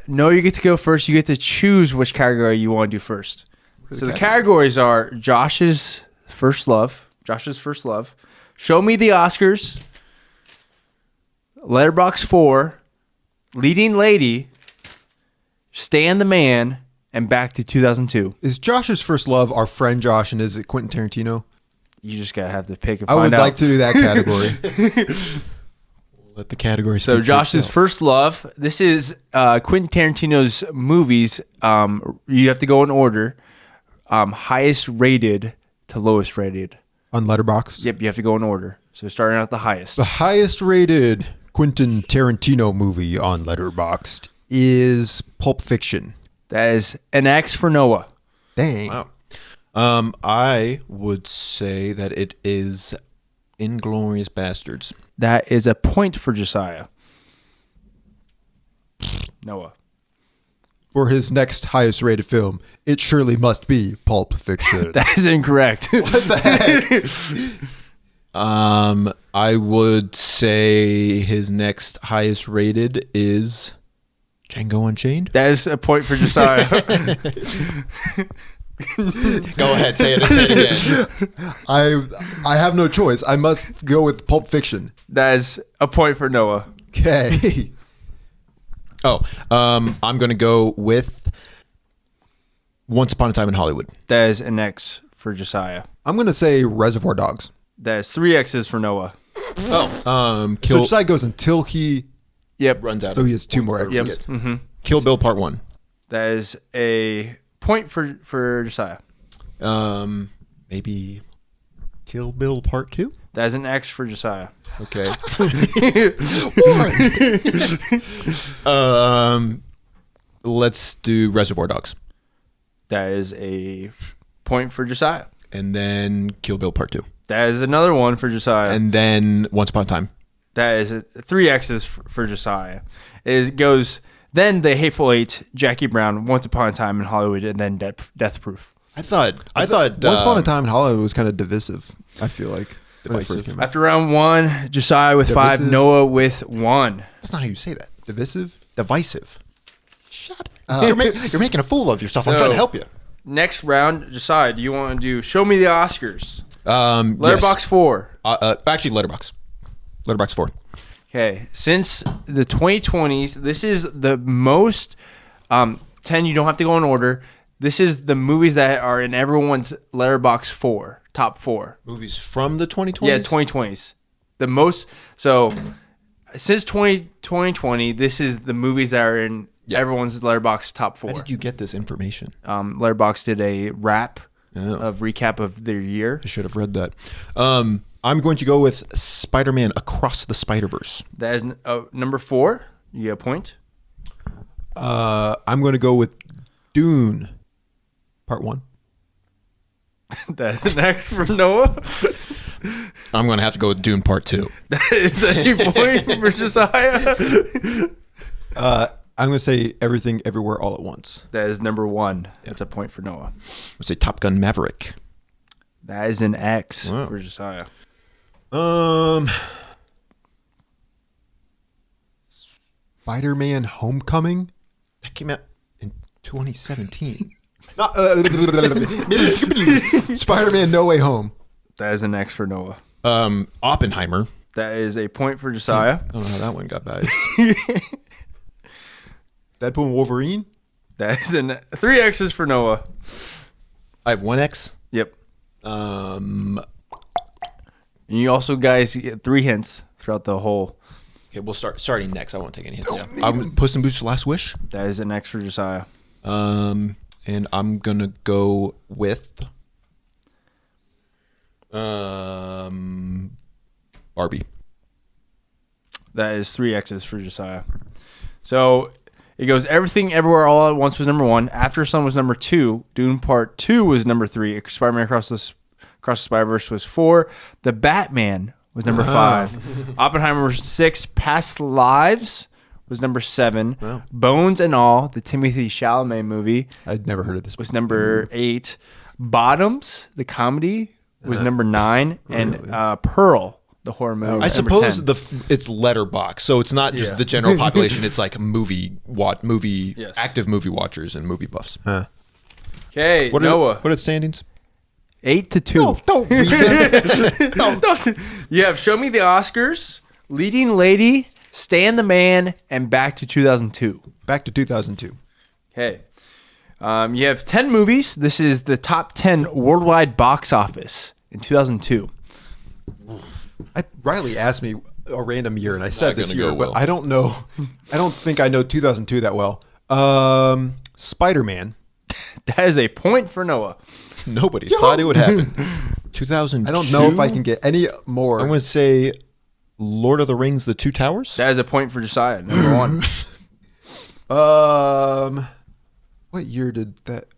no, you get to go first. You get to choose which category you want to do first. So the categories are Josh's first love, Show Me the Oscars, Letterboxd 4, Leading Lady, Stan the Man, and Back to 2002. Is Josh's first love our friend Josh, and is it Quentin Tarantino? You just gotta have to pick and I find would out. like to do that category. Let the category So speak for Josh's itself. first love. This is Quentin Tarantino's movies. You have to go in order. Highest rated to lowest rated. On Letterboxd. Yep, you have to go in order. So starting out the highest. The highest rated Quentin Tarantino movie on Letterboxd is Pulp Fiction. That is an X for Noah. Dang. Wow. I would say that it is Inglourious Bastards. That is a point for Josiah. Noah. For his next highest rated film, it surely must be Pulp Fiction. That is incorrect. What the heck? I would say his next highest rated is Django Unchained. That is a point for Josiah. Go ahead, say it again. I have no choice. I must go with Pulp Fiction. That is a point for Noah. Okay. I'm going to go with Once Upon a Time in Hollywood. That is an X for Josiah. I'm going to say Reservoir Dogs. That is 3 X's for Noah. So Josiah goes until he runs out. So he has 2 more X's. Yep. Mm-hmm. Kill Bill Part 1. That is a point for Josiah. Maybe Kill Bill Part 2? That is an X for Josiah. Okay. Let's do Reservoir Dogs. That is a point for Josiah. And then Kill Bill Part 2. That is another one for Josiah. And then Once Upon a Time. That is 3 X's for Josiah. It goes then The Hateful Eight, Jackie Brown, Once Upon a Time in Hollywood, and then Death Proof. I thought Once Upon a Time in Hollywood was kind of divisive, I feel like. when it first came out. After round 1, Josiah with Divisive. 5, Noah with 1. That's not how you say that. Divisive? Divisive. Shut up. You're making a fool of yourself. I'm So- trying to help you. Next round, Josiah, do you want to do Show Me the Oscars? Letterboxd Yes. 4. Actually, Letterboxd. Letterboxd 4. Okay, since the 2020s, this is the most 10. You don't have to go in order. This is the movies that are in everyone's Letterboxd 4, top 4. Movies from the 2020s? Yeah, 2020s. The most. So since 2020, this is the movies that are in everyone's Letterboxd top 4. How did you get this information? Letterboxd did a wrap Oh. of recap of their year. I should have read that. I'm going to go with Spider-Man Across the Spider-Verse. That is number 4. You get a point. I'm going to go with Dune, Part 1. That's an X for Noah. I'm going to have to go with Dune Part 2. That is a point for Josiah. I'm going to say Everything Everywhere All at Once. That is number 1. That's a point for Noah. Let's say Top Gun Maverick. That is an X Wow. for Josiah. Spider-Man Homecoming? That came out in 2017. Not, Spider-Man No Way Home. That is an X for Noah. Oppenheimer. That is a point for Josiah. I don't know how that one got by. Deadpool and Wolverine? That is 3 X's for Noah. I have 1X. Yep. Um, And you also guys get 3 hints throughout the whole. okay, we'll starting next. I won't take any hints. Puss in Boots: Last Wish. That is an X for Josiah. And I'm gonna go with Barbie. That is 3 X's for Josiah. So it goes Everything Everywhere All at Once was number 1. After Sun was number 2. Dune Part 2 was number 3. Spider-Man Across the Spider-Verse was 4. The Batman was number 5. Oppenheimer was 6. Past Lives was number 7. Wow. Bones and All, the Timothée Chalamet movie, I'd never heard of this. was number 8. Bottoms, the comedy, was number 9. And Pearl, the horror movie, I was number suppose 10. it's Letterboxd, so it's not just Yeah. the general population. It's like Yes. active movie watchers and movie buffs. Okay, What Noah. are its standings? 8-2. Don't read that. You have Show Me the Oscars, Leading Lady, Stan the Man, and Back to 2002. Back to 2002. Okay. You have 10 movies. This is the top 10 worldwide box office in 2002. Riley asked me a random year, and I said Not this gonna year, go but well. I don't know. I don't think I know 2002 that well. Spider-Man. That is a point for Noah. Nobody thought it would happen. 2002. I don't know if I can get any more. I'm going to say Lord of the Rings: The Two Towers. That is a point for Josiah, number 1. What year did that?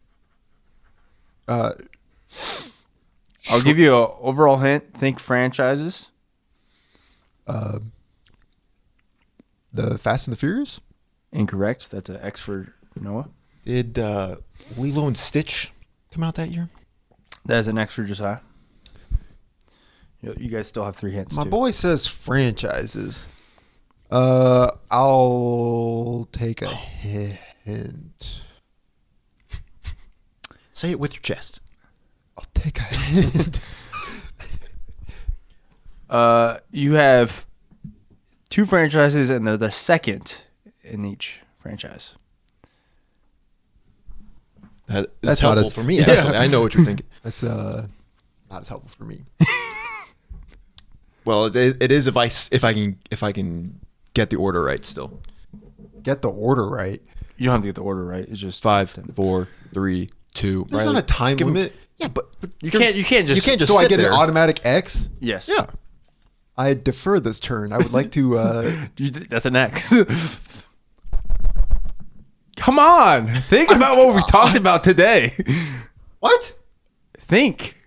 I'll give you an overall hint. Think franchises. The Fast and the Furious. Incorrect. That's an X for Noah. Did Lilo and Stitch come out that year? That is an X for Josiah. You guys still have 3 hints, My too. boy says franchises. I'll take a hint. Say it with your chest. I'll take a hint. You have 2 franchises, and they're the second in each franchise. That's That's not helpful as- for me. Yeah. Actually, I know what you're thinking. That's not as helpful for me. Well, it is if I can get the order right still. Get the order right. You don't have to get the order right. It's just 5, 4, 3, 2. There's Riley, not a time give him- limit. Yeah, but you can't just you can't just So I sit get there. an automatic X? yes. Yeah. I defer this turn. I would like to. That's an X. Come on, think about what we talked about today. What? Think.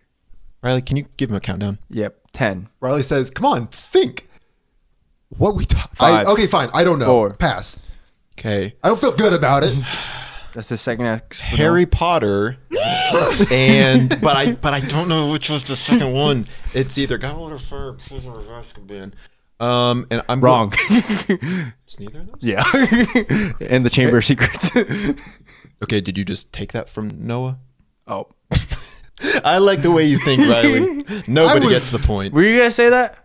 Riley, can you give him a countdown? Yep, 10. Riley says, "Come on, think." What we talk? 5. Okay, fine. I don't know. 4. Pass. Okay. I don't feel good about it. That's the second X. for Harry Potter, but I don't know which was the second one. It's either Goblet of Fire, or Prisoner of Azkaban. And I'm Wrong. It's neither of those. Yeah. And the Chamber of Secrets. Okay, did you just take that from Noah? Oh. I like the way you think, Riley. Nobody was- gets the point. Were you going to say that?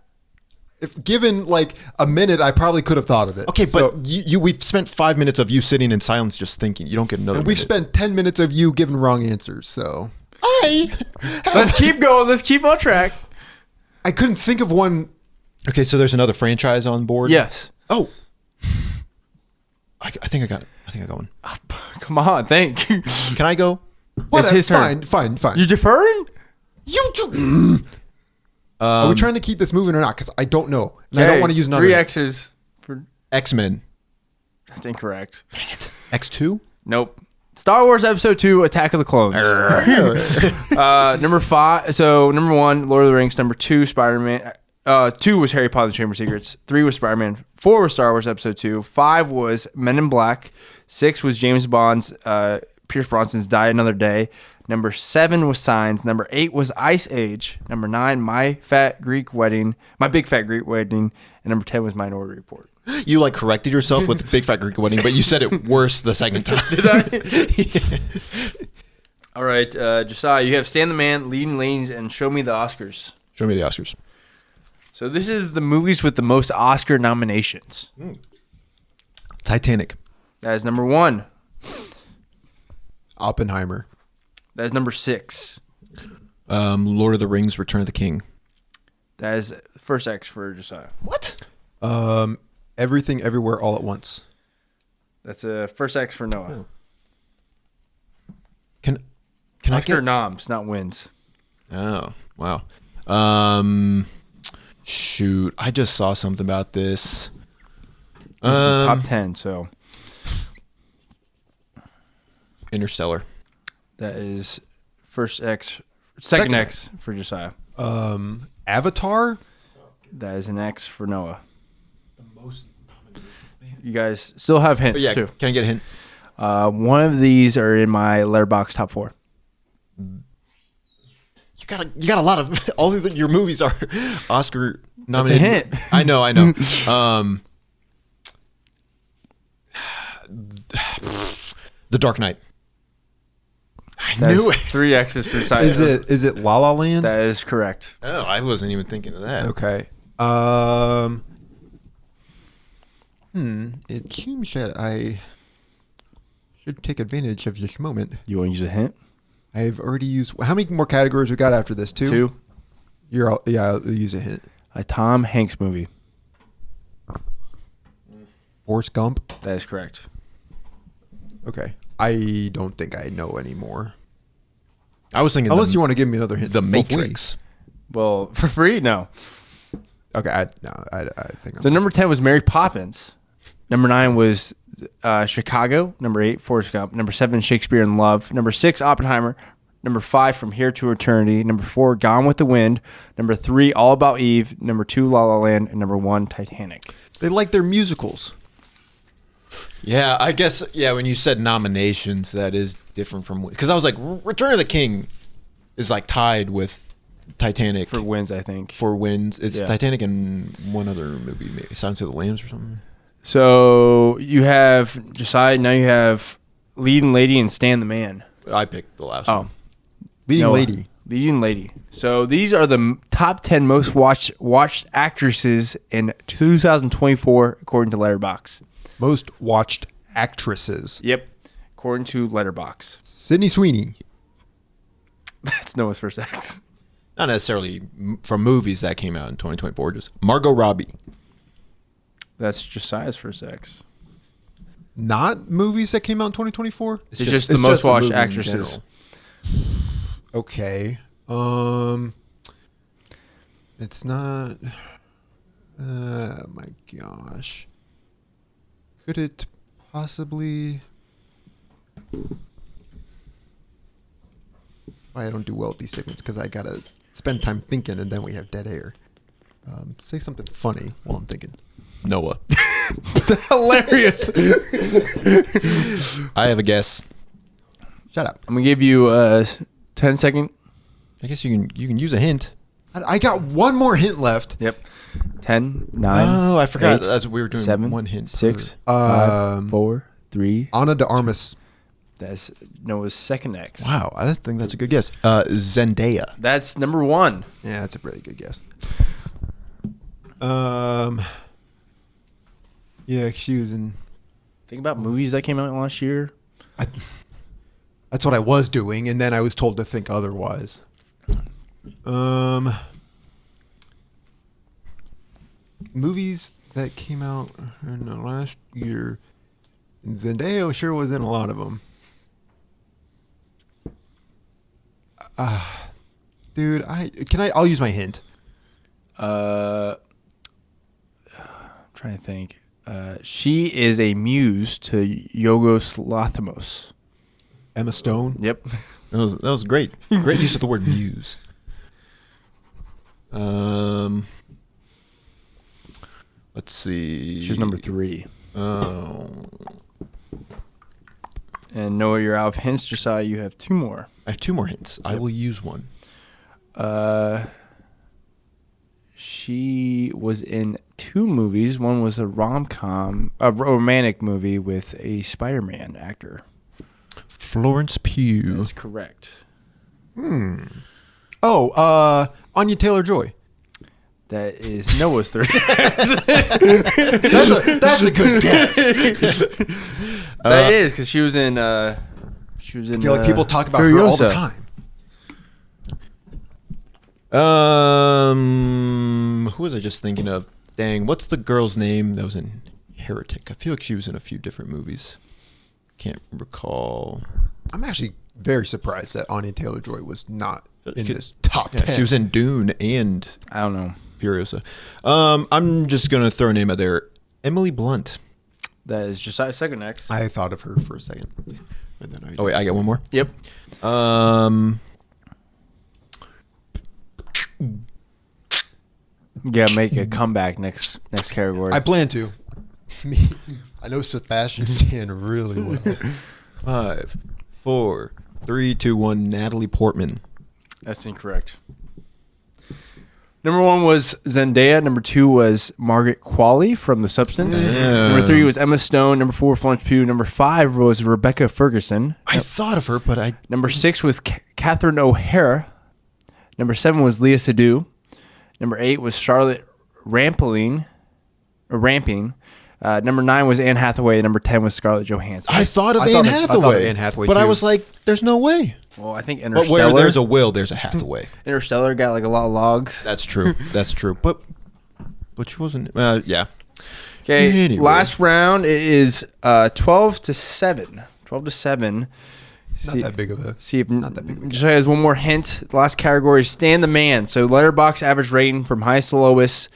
If given like a minute, I probably could have thought of it. Okay, So- but we've spent 5 minutes of you sitting in silence just thinking. You don't get another. and we've minute. spent 10 minutes of you giving wrong answers. So Let's keep going. Let's keep on track. I couldn't think of one. Okay, so there's another franchise on board. Yes. Oh. I think I got it. I think I got one. Come on, think. Can I go? Whatever, his turn. Fine. You deferring? Are we trying to keep this moving or not? Because I don't know. And I don't want to use another. 3 X's. X-Men. That's incorrect. Dang it. X2? Nope. Star Wars Episode 2, Attack of the Clones. Number 5. So, number 1, Lord of the Rings. Number 2, Spider-Man. 2 was Harry Potter and the Chamber of Secrets. 3 was Spider-Man. 4 was Star Wars Episode 2. 5 was Men in Black. 6 was James Bond's, Pierce Brosnan's Die Another Day. Number 7 was Signs. Number 8 was Ice Age. Number 9, My Big Fat Greek Wedding. And number 10 was Minority Report. You like corrected yourself with Big Fat Greek Wedding, but you said it worse the second time. Did I? All right, Josiah, you have Stan the Man, Leading Lanes, and Show Me the Oscars. Show me the Oscars. So this is the movies with the most Oscar nominations. Titanic. That is number 1. Oppenheimer. That is number 6. Lord of the Rings, Return of the King. That is first X for Josiah. What? Everything, Everywhere, All at Once. That's a first X for Noah. Can Oscar I get... noms, not wins. Oh, wow. Shoot. I just saw something about this. This is top 10, so Interstellar. that is first X, second X for Josiah. Avatar. That is an X for Noah. You guys still have hints, But yeah, too. can I get a hint? One of these are in my Letterboxd top 4. You got a lot of all of your movies are Oscar nominated. hint. I know. The Dark Knight. I That's knew it. 3 X's for Josiah. Is it La La Land? That is correct. Oh, I wasn't even thinking of that. Okay. It seems that I should take advantage of this moment. You want to use a hint? I've already used. How many more categories we got after this? 2. 2. I'll use a hint. A Tom Hanks movie. Forrest Gump. That is correct. Okay. I don't think I know anymore. I was thinking Unless you want to give me another hint. The For Matrix. Well, for free? No. free. Okay. I think. So number 10 was Mary Poppins. Number 9 was Chicago. Number 8, Forrest Gump. Number 7, Shakespeare in Love. Number 6, Oppenheimer. Number 5, From Here to Eternity. Number 4, Gone with the Wind. Number 3, All About Eve. Number 2, La La Land. And number 1, Titanic. They like their musicals. Yeah, I guess. Yeah, when you said nominations, that is different from because I was like, Return of the King is like tied with Titanic For wins, I think. for wins. It's Yeah. Titanic and one other movie, maybe Silence of the Lambs or something. So you have Josiah. Now you have Leading Lady and Stan the Man. I picked the last Oh, one. Leading Noah. Lady. Leading Lady. So these are the top 10 most watched actresses in 2024 according to Letterboxd. Most watched actresses. Yep. According to Letterboxd. Sydney Sweeney. That's Noah's first ex. Not necessarily from movies that came out in 2024. Just Margot Robbie. That's Josiah's first ex. Not movies that came out in 2024? It's just the most watched actresses. Okay. It's not. Oh my gosh. Could it possibly? That's why I don't do well with these segments, because I gotta spend time thinking, and then we have dead air. Say something funny while I'm thinking. Noah. Hilarious. I have a guess. Shut up. I'm gonna give you a 10-second. I guess you can use a hint. I got one more hint left. Yep. 10, 9. Oh, I forgot. 8, That's what we were doing. 7, one hint. 6, per- 5, 4, 3. Ana de Armas. That's Noah's second ex. Wow, I think that's a good guess. Zendaya. That's number 1. Yeah, that's a really good guess. Yeah, she was in. Think about movies that came out last year. That's what I was doing, and then I was told to think otherwise. Movies that came out in the last year. And Zendaya sure was in a lot of them. Dude, I'll use my hint. I'm trying to think. She is a muse to Yorgos Lanthimos. Emma Stone. Yep. That was great. Great use of the word muse. Let's see. She was number 3. Oh. And Noah, you're out of hints. Josiah, you have 2 more. I have 2 more hints. I will use one. She was in 2 movies. One was a rom-com, a romantic movie with a Spider-Man actor. Florence Pugh. That's correct. Oh, Anya Taylor-Joy. That is Noah's third. That's a good guess. That is because she was in. I feel like people talk about her all the time. Who was I just thinking of? Dang, what's the girl's name that was in Heretic? I feel like she was in a few different movies. Can't recall. I'm actually very surprised that Anya Taylor-Joy was not in this top 10. She was in Dune and I don't know. Furiosa. I'm just gonna throw a name out there. Emily Blunt. That is Josiah's second ex. I thought of her for a second, and then Oh wait, I got one more. Yep. You gotta make a comeback next category. I plan to. I know Sebastian Stan really well. 5, 4, 3, 2, 1. Natalie Portman. That's incorrect. Number 1 was Zendaya. Number 2 was Margaret Qualley from The Substance. Yeah. Number 3 was Emma Stone. Number 4, Florence Pugh. Number 5 was Rebecca Ferguson. I thought of her, but I. Number 6 was Catherine O'Hara. Number 7 was Leah Seydoux. Number 8 was Charlotte Rampling. Number 9 was Anne Hathaway. Number 10 was Scarlett Johansson. I thought of Anne Hathaway. But I was like, "There's no way." Well, I think But Interstellar. where there's a will, there's a Hathaway. Interstellar got like a lot of logs. That's true. That's true. But she wasn't. Yeah. Okay, Anyway. last round is 12 to 7. 12 to 7. Not that big of a. See if Not that big of a. just has one more hint. The last category is Stan the Man. So Letterboxd average rating from highest to lowest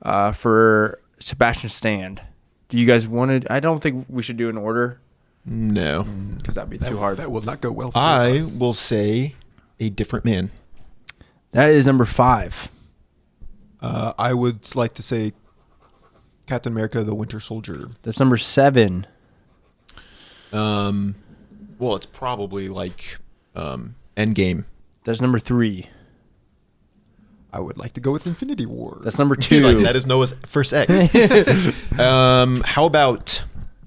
for Sebastian Stan. Do you guys want to? I don't think we should do an order No. because that'd be too hard. That will not go well. For I us. will say A Different Man. That is number 5. I would like to say Captain America: The Winter Soldier. That's number 7. Well, it's probably like Endgame. That's number 3. I would like to go with Infinity War. That's number He's 2. like, that is Noah's first ex. How about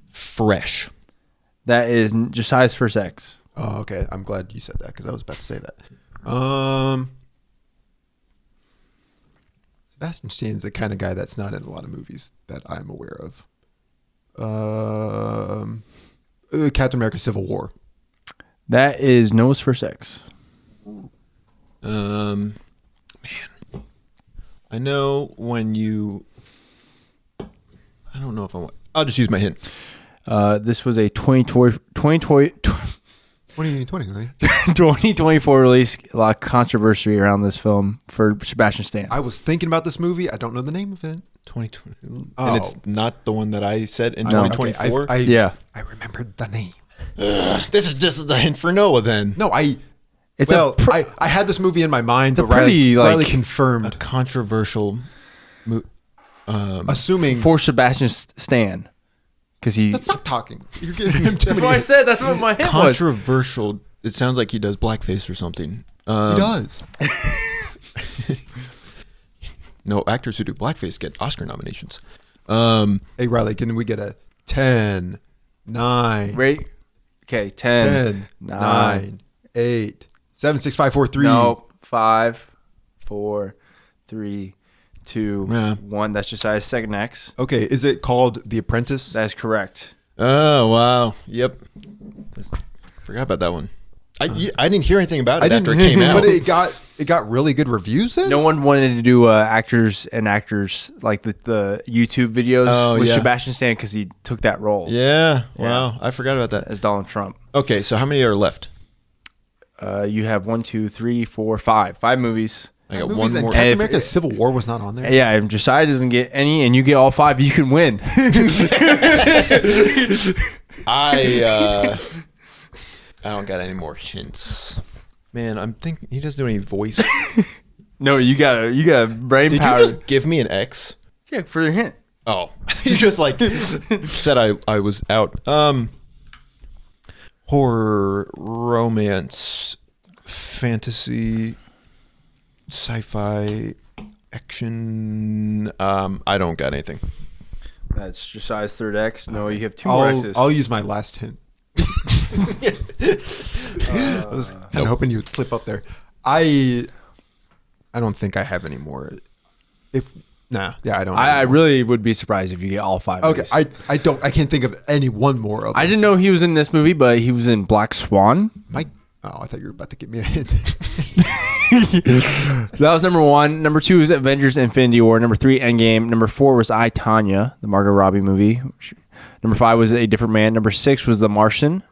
Fresh? That is Josiah's first ex. Oh, okay. I'm glad you said that because I was about to say that. Sebastian Stan's the kind of guy that's not in a lot of movies that I'm aware of. Captain America: Civil War. That is Noah's First X. Man, I know when you. I don't know if I want. I'll just use my hint. This was a 2020 2020, right? 2024 release. A lot of controversy around this film for Sebastian Stan. I was thinking about this movie. I don't know the name of it. 2020. Oh. And it's not the one that I said in No. 2024. Okay, Yeah. I remembered the name. This is just the hint for Noah then. No, I had this movie in my mind, a but Riley pretty, A confirmed. controversial Assuming. For Sebastian Stan. Because he. Let's stop talking. You're giving him too That's many what I hints. said. That's what my hint was. controversial. It sounds like he does blackface or something. He does. No, actors who do blackface get Oscar nominations. Hey, Riley, can we get a 10, 9, Wait. Okay, 10, 10, 9, 8, 7, 6, 5, 4, 3. No, 5, 4, 3, 2, Yeah. 1. That's Josiah's second X. Okay, is it called The Apprentice? That is correct. Oh, wow. Yep. Forgot about that one. I didn't hear anything about it after it came out. But it got really good reviews then? No one wanted to do actors like the YouTube videos with Sebastian Stan because he took that role Yeah. Wow. I forgot about that. as Donald Trump. Okay, so how many are left? You have 1, 2, 3, 4, 5. 5 movies. I got Movies one and more. Captain If- America: Civil War was not on there. Yeah, if Josiah doesn't get any and you get all 5, you can win. I don't got any more hints. Man, I'm thinking he doesn't do any voice. No, you got brain Did power. you just give me an X? Yeah, for your hint. Oh, you just like said I was out. Horror, romance, fantasy, sci-fi, action. I don't got anything. That's Josiah's third X. No, you have 2 more X's. I'll use my last hint. I was kind of hoping you'd slip up there. I don't think I have any more. I don't. I really would be surprised if you get all 5. Okay, of these. I can't think of any one more of them. I didn't know he was in this movie, but he was in Black Swan. I thought you were about to give me a hint. That was number 1. Number 2 was Avengers: Infinity War. Number 3, Endgame. Number 4 was I, Tonya, the Margot Robbie movie. Number 5 was A Different Man. Number 6 was The Martian.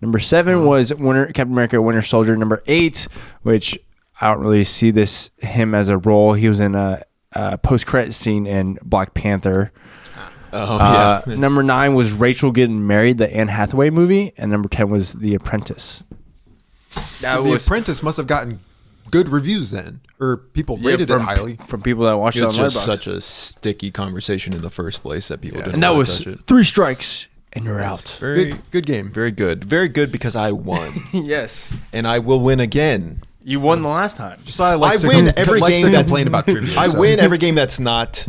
Number 7 was Captain America: Winter Soldier. Number 8, which I don't really see him as a role. He was in a post-credit scene in Black Panther. Number 9 was Rachel Getting Married, the Anne Hathaway movie, and number 10 was The Apprentice. The Apprentice must have gotten good reviews then, or people rated it highly. from people that watched it on It's just Letterboxd. such a sticky conversation in the first place that people didn't And that wanna was touch it. 3 strikes and you're out. Very Good game. Very good. Very good because I won. Yes, And I will win again. you won the last time. Josiah I likes to win every likes game to that complain about trivia. I so. win every game that's not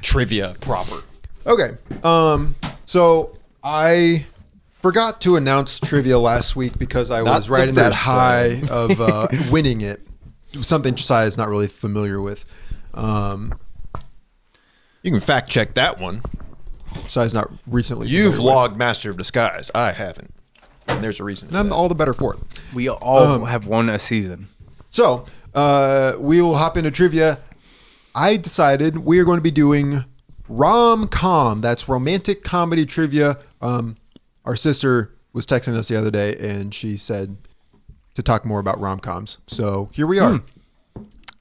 trivia proper. Okay. So I forgot to announce trivia last week because I Not was the riding that first high of winning it. Something Josiah is not really familiar with. You can fact check that one. Josiah's not recently. You've familiar with. logged Master of Disguise. I haven't. And there's a reason. And I'm all the better for it. We all have won a season. So we will hop into trivia. I decided we are going to be doing rom-com. That's romantic comedy trivia. Our sister was texting us the other day, and she said to talk more about rom-coms. So here we are.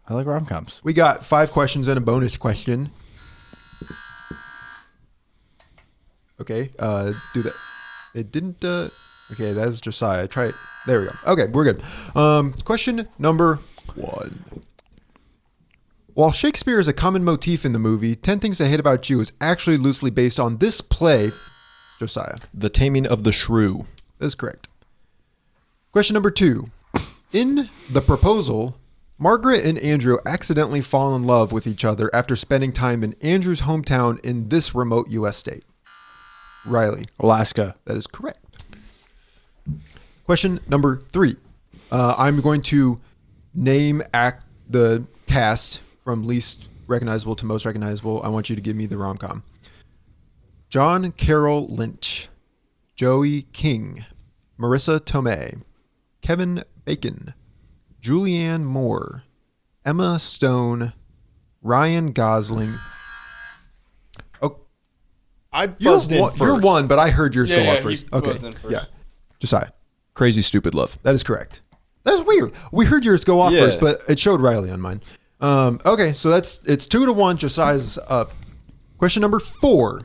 I like rom-coms. We got 5 questions and a bonus question. Okay, do that. It didn't. Okay, that was Josiah. Try it. There we go. Okay, we're good. Question number 1. While Shakespeare is a common motif in the movie, 10 Things I Hate About You is actually loosely based on this play. Josiah. The Taming of the Shrew. That is correct. Question number 2. In The Proposal, Margaret and Andrew accidentally fall in love with each other after spending time in Andrew's hometown in this remote U.S. state. Riley. Alaska. That is correct. Question number 3. I'm going to name the cast from least recognizable to most recognizable. I want you to give me the rom-com. John Carroll Lynch, Joey King, Marissa Tomei, Kevin Bacon, Julianne Moore, Emma Stone, Ryan Gosling. Oh, I buzzed in first. You're one, but I heard yours go off he first. buzzed Okay, in first. yeah. Josiah. Crazy Stupid Love. That is correct. That's weird. We heard yours go off Yeah. first, but it showed Riley on mine. Okay, so it's 2-1. Josiah's up. Question number 4.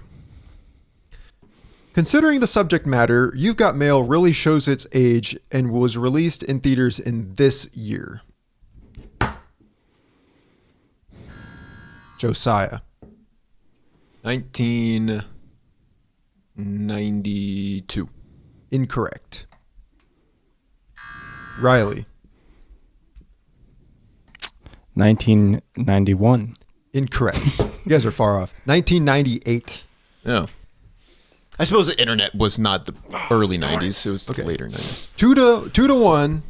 Considering the subject matter, You've Got Mail really shows its age and was released in theaters in this year. Josiah. 1992. Incorrect. Riley. 1991. Incorrect. You guys are far off. 1998. No. I suppose the internet was not the early 90s. It was the later 90s. 2-1.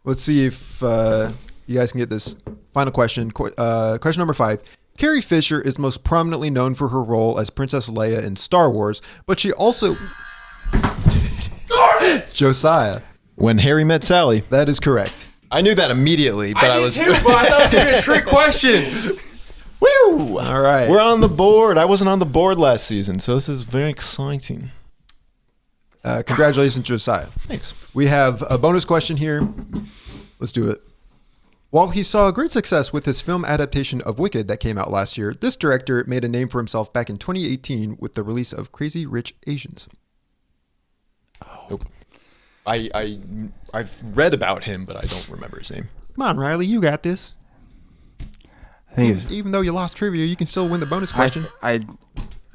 Let's see if you guys can get this final question. Question number 5. Carrie Fisher is most prominently known for her role as Princess Leia in Star Wars, but she also... Josiah. When Harry Met Sally. That is correct. I knew that immediately, but I did was... too, but I thought it was going to be a trick question. Woo! All right. We're on the board. I wasn't on the board last season, so this is very exciting. Congratulations, Josiah. Thanks. We have a bonus question here. Let's do it. While he saw great success with his film adaptation of Wicked that came out last year, this director made a name for himself back in 2018 with the release of Crazy Rich Asians. Nope. I've read about him, but I don't remember his name. Come on, Riley, you got this. I think it's, Even though you lost trivia, you can still win the bonus question.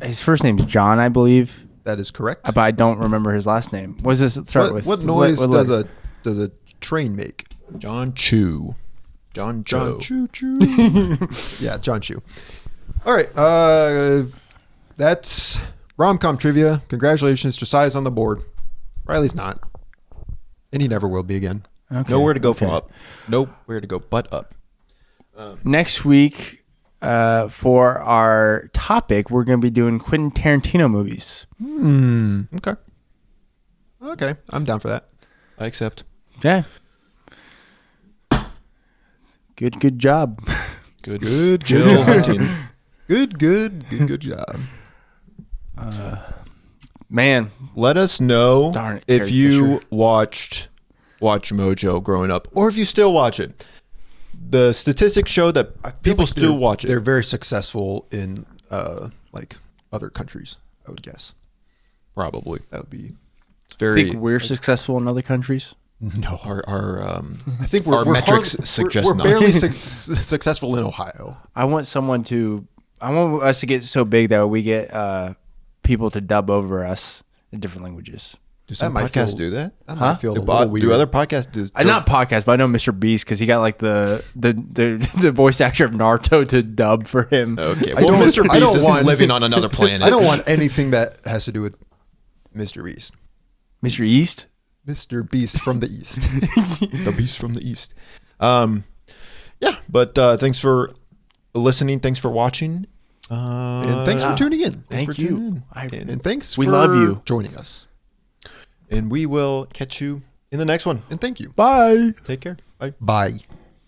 his first name's John, I believe, That is correct. but I don't remember his last name. What does this start with? What noise what does letter? a train make? John Chu. John Joe. Choo Choo. Yeah, John Chu. All right. That's rom-com trivia. Congratulations. Josiah's on the board. Riley's not. And he never will be again. Okay, Nowhere to go from okay. up. Nowhere to go but up. Next week, for our topic, we're going to be doing Quentin Tarantino movies. Okay. Okay. I'm down for that. I accept. Yeah. Good job. Good Jill hunting. Good job. Man, Let us know Darn it, if Carrie you Fisher. watched WatchMojo growing up, or if you still watch it. The statistics show that people still watch it. They're very successful in like other countries, I would guess. Probably. That would be It's very. think we're successful in other countries? no. our I think our metrics suggest we're not. barely successful in Ohio. I want us to get so big that we get people to dub over us in different languages. Do some might podcasts feel- do that? That Huh? might feel a Do, little weird. do other podcasts do? Not podcast, but I know Mr. Beast because he got like the voice actor of Naruto to dub for him. Okay. I Well, don't- Mr. I Beast don't is want- living on another planet. I don't want anything that has to do with Mr. Beast. Mr. East? Mr. Beast from the East. The Beast from the East. Yeah, but thanks for listening. Thanks for watching. And thanks for tuning in. Thank for you. tuning And thanks We for love you. joining us. And we will catch you in the next one. And thank you. Bye. Take care. Bye. Bye.